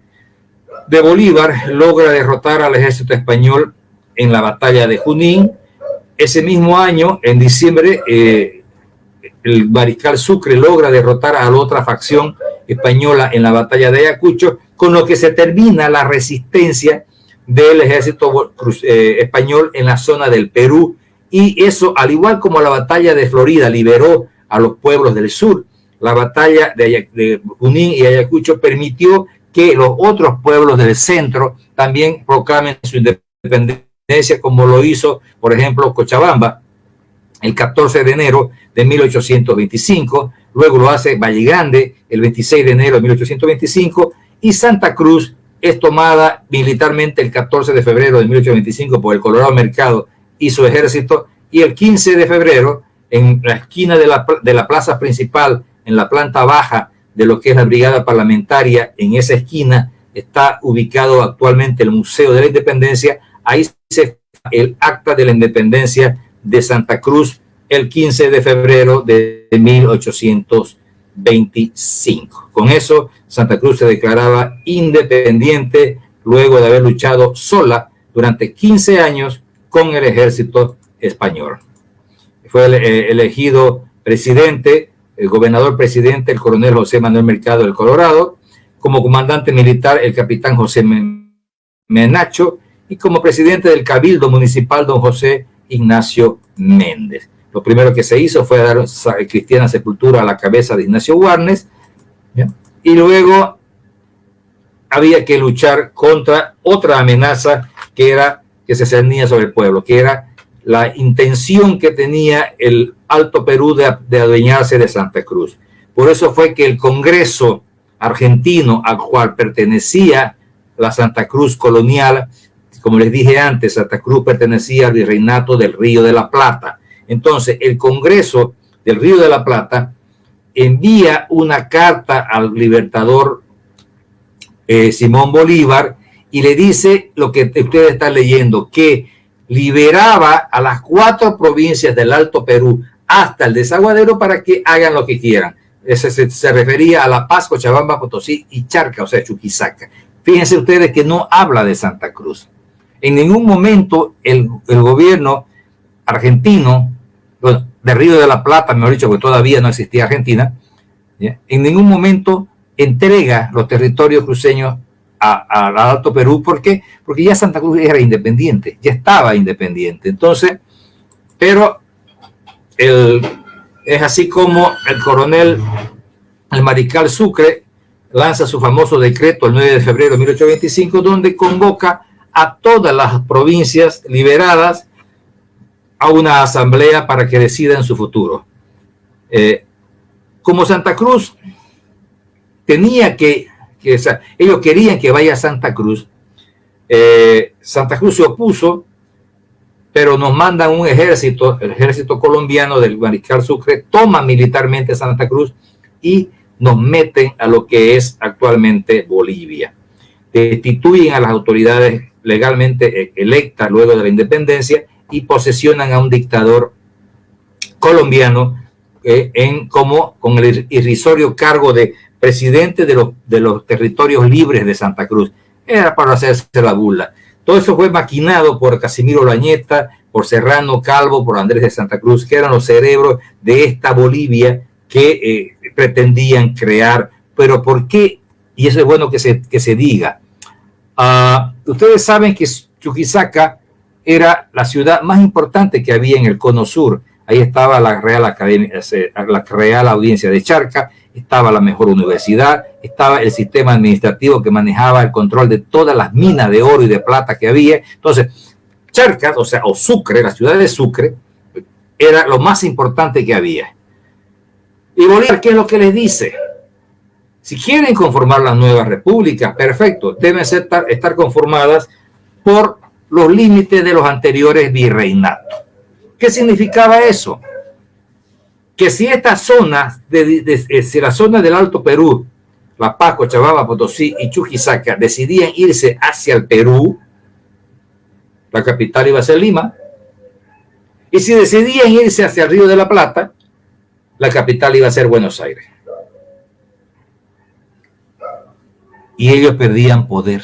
[SPEAKER 2] Bolívar logra derrotar al ejército español en la batalla de Junín. Ese mismo año, en diciembre, el mariscal Sucre logra derrotar a la otra facción española en la batalla de Ayacucho, con lo que se termina la resistencia del ejército español en la zona del Perú. Y eso, al igual como la batalla de Florida liberó a los pueblos del sur, la batalla de Junín y Ayacucho permitió que los otros pueblos del centro también proclamen su independencia, como lo hizo, por ejemplo, Cochabamba el 14 de enero de 1825, luego lo hace Valle Grande el 26 de enero de 1825, y Santa Cruz es tomada militarmente el 14 de febrero de 1825 por el Colorado Mercado y su ejército, y el 15 de febrero, en la esquina de la plaza principal, en la planta baja de lo que es la brigada parlamentaria, en esa esquina está ubicado actualmente el Museo de la Independencia. Ahí se el acta de la independencia de Santa Cruz el 15 de febrero de 1825. Con eso, Santa Cruz se declaraba independiente luego de haber luchado sola durante 15 años con el ejército español. Fue elegido presidente, el gobernador presidente, el coronel José Manuel Mercado del Colorado, como comandante militar el capitán José Menacho, y como presidente del Cabildo Municipal don José Ignacio Méndez. Lo primero que se hizo fue dar cristiana sepultura a la cabeza de Ignacio Warnes, ¿ya? Y luego había que luchar contra otra amenaza que se cernía sobre el pueblo, que era la intención que tenía el Alto Perú de adueñarse de Santa Cruz. Por eso fue que el Congreso argentino, al cual pertenecía la Santa Cruz colonial, como les dije antes, Santa Cruz pertenecía al virreinato del Río de la Plata. Entonces, el Congreso del Río de la Plata envía una carta al libertador Simón Bolívar y le dice lo que ustedes están leyendo, que liberaba a las 4 provincias del Alto Perú hasta el Desaguadero para que hagan lo que quieran. Ese se refería a La Paz, Cochabamba, Potosí y Charca, o sea, Chuquisaca. Fíjense ustedes que no habla de Santa Cruz. En ningún momento el gobierno argentino, bueno, de Río de la Plata, mejor dicho, porque todavía no existía Argentina, ¿ya? En ningún momento entrega los territorios cruceños al Alto Perú. ¿Por qué? Porque ya Santa Cruz era independiente, ya estaba independiente. Entonces, pero es así como el mariscal Sucre lanza su famoso decreto el 9 de febrero de 1825, donde convoca a todas las provincias liberadas a una asamblea para que decidan su futuro. Como Santa Cruz tenía o sea, ellos querían que vaya a Santa Cruz, Santa Cruz se opuso, pero nos mandan un ejército, el ejército colombiano del mariscal Sucre, toma militarmente Santa Cruz y nos meten a lo que es actualmente Bolivia. Destituyen a las autoridades legalmente electas luego de la independencia y posesionan a un dictador colombiano con el irrisorio cargo de presidente de los territorios libres de Santa Cruz. Era para hacerse la burla. Todo eso fue maquinado por Casimiro Lañeta, por Serrano Calvo, por Andrés de Santa Cruz, que eran los cerebros de esta Bolivia que pretendían crear. Pero ¿por qué? Y eso es bueno que se diga. Ustedes saben que Chuquisaca era la ciudad más importante que había en el Cono Sur. Ahí estaba la Real Audiencia de Charca, estaba la mejor universidad, estaba el sistema administrativo que manejaba el control de todas las minas de oro y de plata que había. Entonces, Charcas, o Sucre, la ciudad de Sucre, era lo más importante que había. Y Bolívar, ¿qué es lo que les dice? Si quieren conformar las nuevas repúblicas, perfecto, deben estar conformadas por los límites de los anteriores virreinatos. ¿Qué significaba eso? Que si esta zona, si la zona del Alto Perú, La Paz, Cochabamba, Potosí y Chuquisaca decidían irse hacia el Perú, la capital iba a ser Lima, y si decidían irse hacia el Río de la Plata, la capital iba a ser Buenos Aires. Y ellos perdían poder.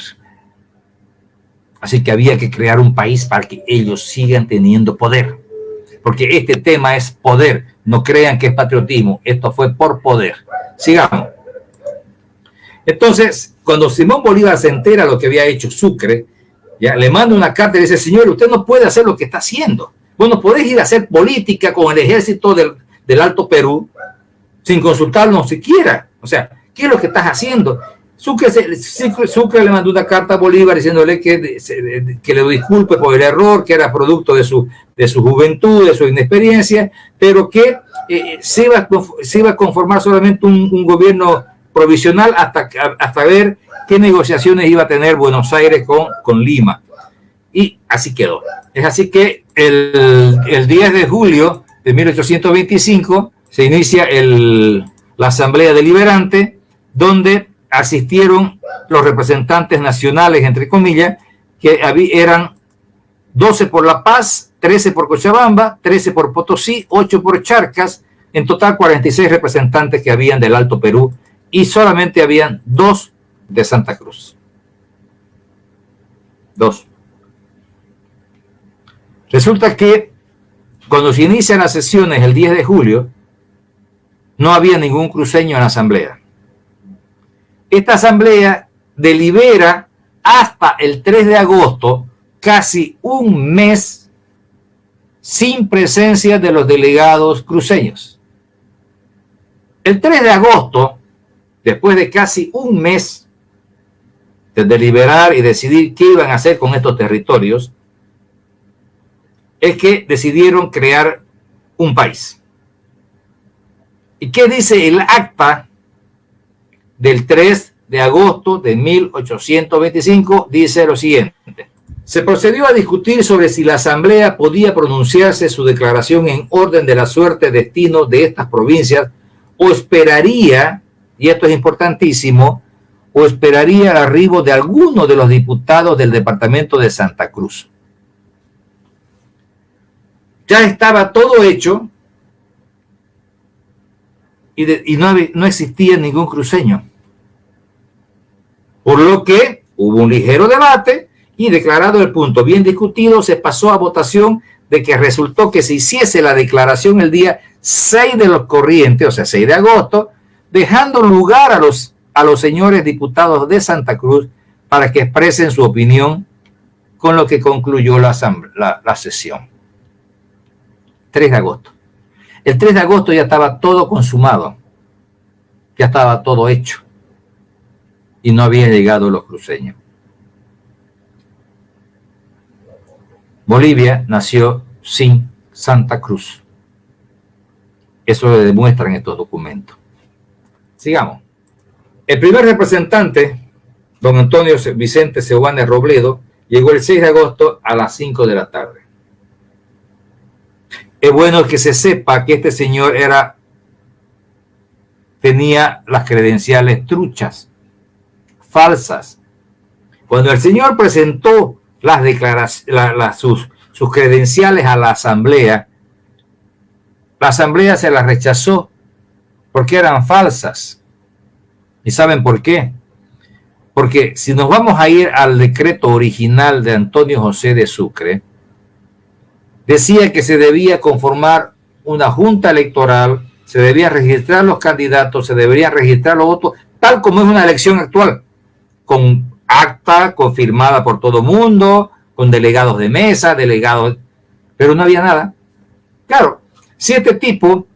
[SPEAKER 2] Así que había que crear un país para que ellos sigan teniendo poder. Porque este tema es poder. No crean que es patriotismo. Esto fue por poder. Sigamos. Entonces, cuando Simón Bolívar se entera de lo que había hecho Sucre, ya le manda una carta y dice: señor, usted no puede hacer lo que está haciendo. Bueno, podés ir a hacer política con el ejército del Alto Perú sin consultarnos siquiera. O sea, ¿qué es lo que estás haciendo? Sucre le mandó una carta a Bolívar diciéndole que le disculpe por el error, que era producto de su juventud, de su inexperiencia, pero que se iba a conformar solamente un gobierno provisional hasta ver qué negociaciones iba a tener Buenos Aires con Lima. Y así quedó. Es así que el 10 de julio de 1825 se inicia la Asamblea Deliberante, donde asistieron los representantes nacionales, entre comillas, que eran 12 por La Paz, 13 por Cochabamba, 13 por Potosí, 8 por Charcas, en total 46 representantes que habían del Alto Perú, y solamente habían 2 de Santa Cruz. 2. Resulta que cuando se inician las sesiones el 10 de julio, no había ningún cruceño en la asamblea. Esta asamblea delibera hasta el 3 de agosto, casi un mes, sin presencia de los delegados cruceños. El 3 de agosto, después de casi un mes de deliberar y decidir qué iban a hacer con estos territorios, es que decidieron crear un país. ¿Y qué dice el acta del 3 de agosto de 1825? Dice lo siguiente: se procedió a discutir sobre si la asamblea podía pronunciarse su declaración en orden de la suerte destino de estas provincias, o esperaría, y esto es importantísimo, o esperaría el arribo de alguno de los diputados del departamento de Santa Cruz. Ya estaba todo hecho y no existía ningún cruceño. Por lo que hubo un ligero debate y, declarado el punto bien discutido, se pasó a votación, de que resultó que se hiciese la declaración el día 6 de los corrientes, o sea, 6 de agosto, dejando lugar a los señores diputados de Santa Cruz para que expresen su opinión, con lo que concluyó la sesión. 3 de agosto. El 3 de agosto ya estaba todo consumado, ya estaba todo hecho, y no habían llegado los cruceños. Bolivia nació sin Santa Cruz. Eso lo demuestran estos documentos. Sigamos. El primer representante, don Antonio Vicente Seoane Robledo, llegó el 6 de agosto a las 5 de la tarde. Es bueno que se sepa que este señor tenía las credenciales truchas, falsas. Cuando el señor presentó las declaraciones, sus credenciales a la asamblea se las rechazó porque eran falsas. ¿Y saben por qué? Porque si nos vamos a ir al decreto original de Antonio José de Sucre, decía que se debía conformar una junta electoral, se debían registrar los candidatos, se deberían registrar los votos, tal como es una elección actual, con acta confirmada por todo mundo, con delegados de mesa, delegados, pero no había nada. Claro, si este tipo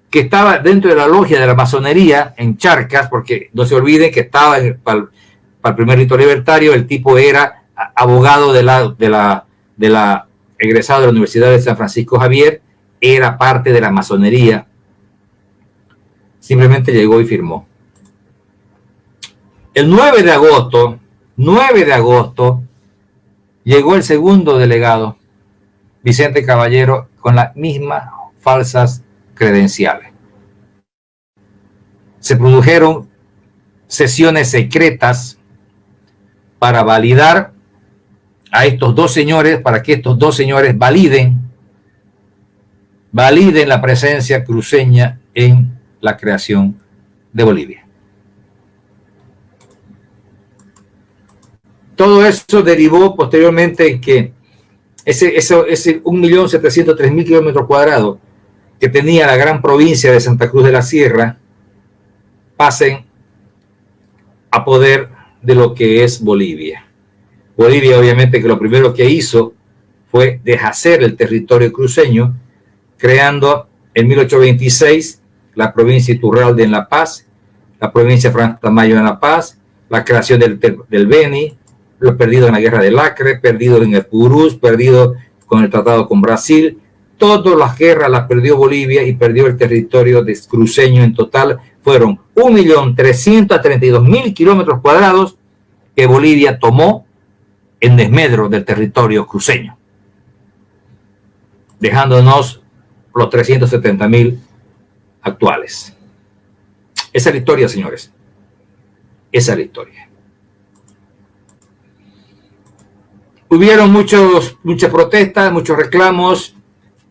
[SPEAKER 2] que estaba dentro de la logia de la masonería en Charcas, porque no se olviden que estaba para el primer rito libertario, el tipo era abogado de la egresado de la Universidad de San Francisco Javier, era parte de la masonería, simplemente llegó y firmó. El 9 de agosto, llegó el segundo delegado, Vicente Caballero, con las mismas falsas credenciales. Se produjeron sesiones secretas para validar a estos dos señores, para que estos dos señores validen la presencia cruceña en la creación de Bolivia. Todo eso derivó posteriormente en que ese 1.703.000 kilómetros cuadrados que tenía la gran provincia de Santa Cruz de la Sierra pasen a poder de lo que es Bolivia. Bolivia, obviamente, que lo primero que hizo fue deshacer el territorio cruceño, creando en 1826 la provincia Iturralde en La Paz, la provincia Francisco Tamayo en La Paz, la creación del Beni, los perdidos en la guerra del Acre, perdidos en el Purús, perdidos con el tratado con Brasil. Todas las guerras las perdió Bolivia y perdió el territorio de cruceño. En total fueron 1.332.000 kilómetros cuadrados que Bolivia tomó en desmedro del territorio cruceño, dejándonos los 370.000 actuales. Esa es la historia, señores. Esa es la historia. Hubieron muchas protestas, muchos reclamos.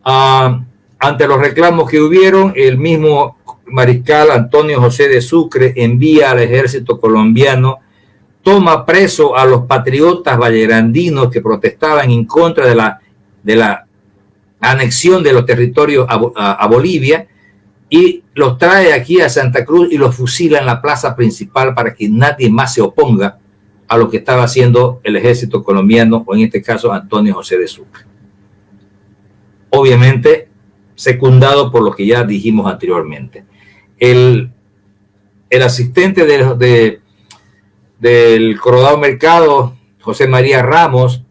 [SPEAKER 2] Ante los reclamos que hubieron, el mismo mariscal Antonio José de Sucre envía al ejército colombiano, toma preso a los patriotas vallegrandinos que protestaban en contra de la anexión de los territorios a Bolivia, y los trae aquí a Santa Cruz y los fusila en la plaza principal para que nadie más se oponga a lo que estaba haciendo el ejército colombiano, o en este caso Antonio José de Sucre. Obviamente secundado por lo que ya dijimos anteriormente. El asistente del Coronado Mercado, José María Ramos,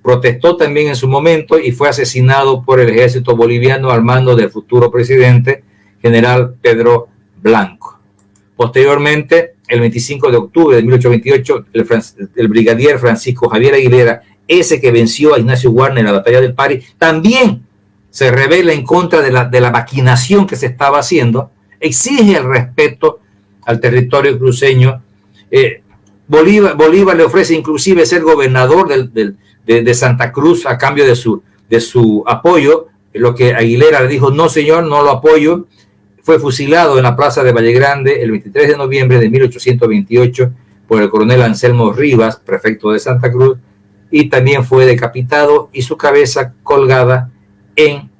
[SPEAKER 2] protestó también en su momento y fue asesinado por el ejército boliviano al mando del futuro presidente, general Pedro Blanco. Posteriormente, el 25 de octubre de 1828, el brigadier Francisco Javier Aguilera, ese que venció a Ignacio Warner en la batalla del Pari, también se rebela en contra de la maquinación que se estaba haciendo, exige el respeto al territorio cruceño. Bolívar le ofrece inclusive ser gobernador de Santa Cruz a cambio de su apoyo, lo que Aguilera le dijo: no señor, no lo apoyo. Fue fusilado en la plaza de Vallegrande el 23 de noviembre de 1828 por el coronel Anselmo Rivas, prefecto de Santa Cruz, y también fue decapitado y su cabeza colgada en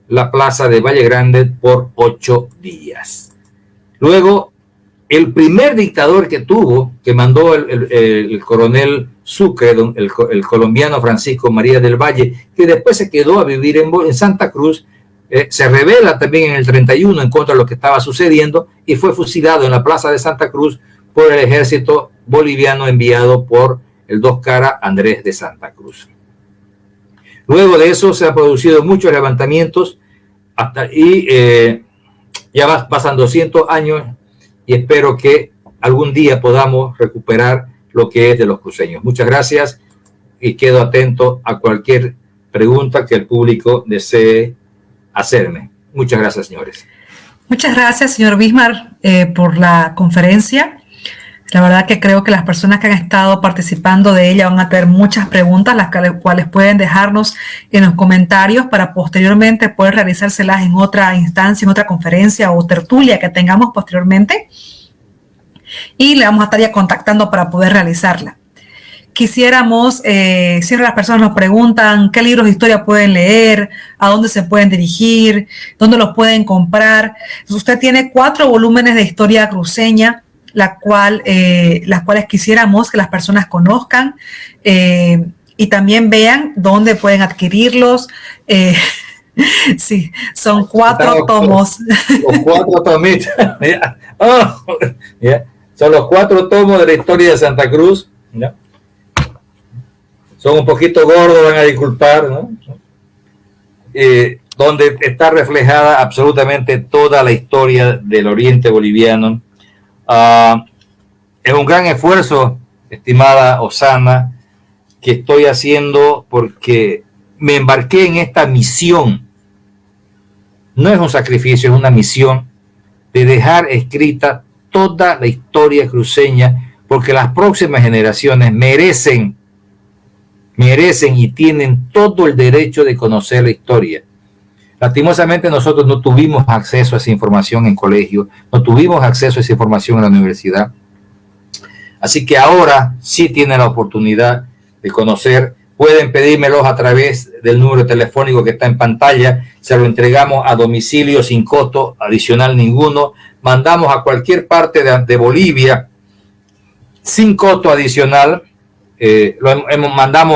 [SPEAKER 2] la plaza de Vallegrande por 8 días. Luego, el primer dictador que mandó el coronel Sucre, el colombiano Francisco María del Valle, que después se quedó a vivir en Santa Cruz, se rebela también en el 31 en contra de lo que estaba sucediendo y fue fusilado en la plaza de Santa Cruz por el ejército boliviano enviado por el dos caras Andrés de Santa Cruz. Luego de eso se han producido muchos levantamientos ya pasan 200 años y espero que algún día podamos recuperar lo que es de los cruceños. Muchas gracias y quedo atento a cualquier pregunta que el público desee hacerme. Muchas gracias, señores.
[SPEAKER 1] Muchas gracias, señor Bismar, por la conferencia. La verdad que creo que las personas que han estado participando de ella van a tener muchas preguntas, las cuales pueden dejarnos en los comentarios para posteriormente poder realizárselas en otra instancia, en otra conferencia o tertulia que tengamos posteriormente. y le vamos a estar ya contactando para poder realizarla. Quisiéramos, siempre las personas nos preguntan qué libros de historia pueden leer, a dónde se pueden dirigir, dónde los pueden comprar. Usted tiene 4 volúmenes de historia cruceña, las cuales quisiéramos que las personas conozcan y también vean dónde pueden adquirirlos. Sí, son 4 tomos.
[SPEAKER 2] Los 4 tomitos. Son los 4 tomos de la historia de Santa Cruz. ¿Ya? Son un poquito gordos, van a disculpar, ¿no? Donde está reflejada absolutamente toda la historia del oriente boliviano. Es un gran esfuerzo, estimada Osana, que estoy haciendo porque me embarqué en esta misión. No es un sacrificio, es una misión de dejar escrita toda la historia cruceña, porque las próximas generaciones merecen y tienen todo el derecho de conocer la historia. Lastimosamente nosotros no tuvimos acceso a esa información en colegio, no tuvimos acceso a esa información en la universidad. Así que ahora sí tienen la oportunidad de conocer. Pueden pedírmelos a través del número telefónico que está en pantalla. Se lo entregamos a domicilio sin costo adicional ninguno. Mandamos a cualquier parte de Bolivia sin costo adicional. Hemos mandado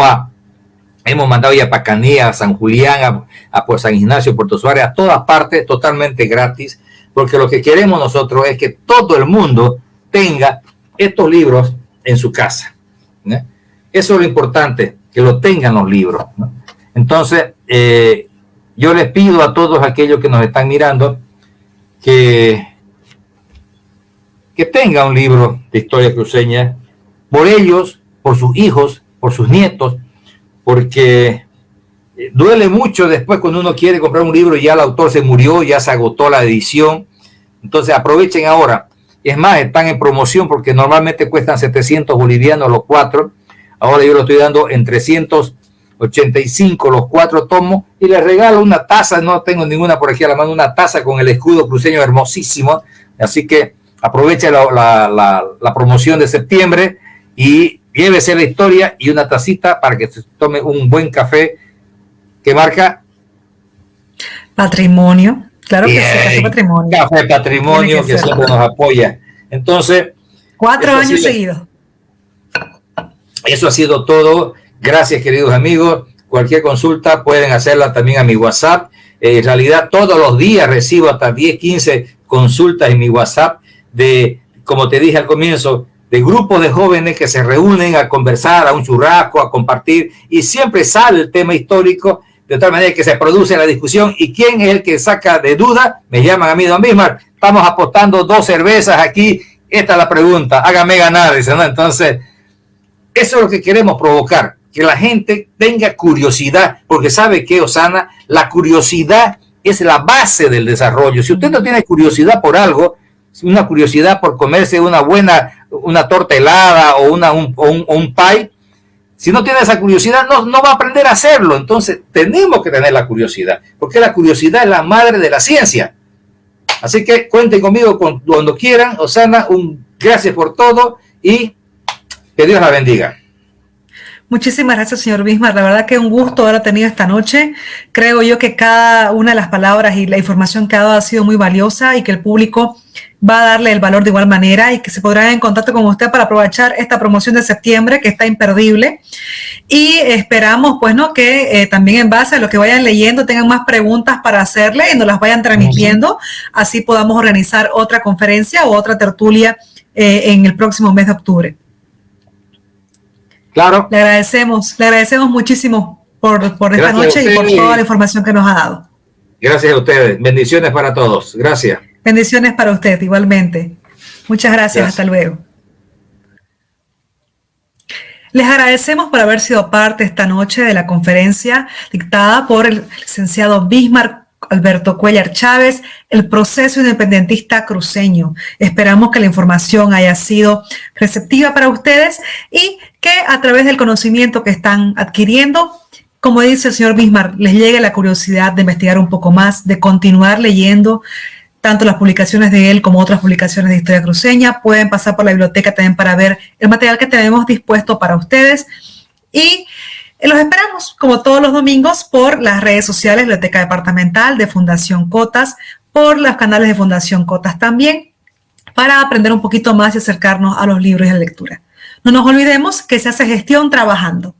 [SPEAKER 2] ya a Pacanía, a San Julián, a San Ignacio, Puerto Suárez, a todas partes totalmente gratis, porque lo que queremos nosotros es que todo el mundo tenga estos libros en su casa, ¿no? Eso es lo importante, que lo tengan los libros, ¿no? Entonces, yo les pido a todos aquellos que nos están mirando que tengan un libro de historia cruceña, por ellos, por sus hijos, por sus nietos, porque duele mucho después cuando uno quiere comprar un libro y ya el autor se murió, ya se agotó la edición. Entonces aprovechen ahora. Es más, están en promoción porque normalmente cuestan 700 bolivianos los 4. Ahora yo lo estoy dando en 385 los 4 tomos y les regalo una taza. No tengo ninguna por aquí a la mano, una taza con el escudo cruceño hermosísimo. Así que aprovechen la promoción de septiembre y llévese la historia y una tacita para que se tome un buen café que marca
[SPEAKER 1] Patrimonio. Claro que sí, Café Patrimonio.
[SPEAKER 2] Café Patrimonio que siempre nos apoya. Entonces,
[SPEAKER 1] 4 años seguidos.
[SPEAKER 2] Eso ha sido todo. Gracias, queridos amigos. Cualquier consulta pueden hacerla también a mi WhatsApp. En realidad, todos los días recibo hasta 10, 15 consultas en mi WhatsApp de, como te dije al comienzo, de grupos de jóvenes que se reúnen a conversar, a un churrasco, a compartir, y siempre sale el tema histórico, de tal manera que se produce la discusión. ¿Y quién es el que saca de duda? Me llaman a mí, don Bismarck, estamos apostando 2 cervezas aquí, esta es la pregunta, hágame ganar, dice, ¿no? Entonces, eso es lo que queremos provocar, que la gente tenga curiosidad, porque sabe que, Osana, la curiosidad es la base del desarrollo. Si usted no tiene curiosidad por algo, una curiosidad por comerse una torta helada o un pie, si no tiene esa curiosidad, no va a aprender a hacerlo. Entonces, tenemos que tener la curiosidad, porque la curiosidad es la madre de la ciencia. Así que cuenten conmigo cuando quieran. Osana, gracias por todo y que Dios la bendiga.
[SPEAKER 1] Muchísimas gracias, señor Bismarck. La verdad que un gusto haber tenido esta noche. Creo yo que cada una de las palabras y la información que ha dado ha sido muy valiosa y que el público va a darle el valor de igual manera y que se podrán en contacto con usted para aprovechar esta promoción de septiembre que está imperdible. Y esperamos, pues, ¿no?, que también en base a lo que vayan leyendo tengan más preguntas para hacerle y nos las vayan transmitiendo. Así podamos organizar otra conferencia o otra tertulia en el próximo mes de octubre.
[SPEAKER 2] Claro.
[SPEAKER 1] Le agradecemos muchísimo por esta noche y por toda la información que nos ha dado.
[SPEAKER 2] Gracias a ustedes. Bendiciones para todos. Gracias.
[SPEAKER 1] Bendiciones para usted igualmente. Muchas gracias. Hasta luego. Les agradecemos por haber sido parte esta noche de la conferencia dictada por el licenciado Bismarck Alberto Cuéllar Chávez, el proceso independentista cruceño. Esperamos que la información haya sido receptiva para ustedes y que a través del conocimiento que están adquiriendo, como dice el señor Bismarck, les llegue la curiosidad de investigar un poco más, de continuar leyendo, tanto las publicaciones de él como otras publicaciones de historia cruceña. Pueden pasar por la biblioteca también para ver el material que tenemos dispuesto para ustedes. Y los esperamos, como todos los domingos, por las redes sociales, Biblioteca Departamental de Fundación Cotas, por los canales de Fundación Cotas también, para aprender un poquito más y acercarnos a los libros y a la lectura. No nos olvidemos que se hace gestión trabajando.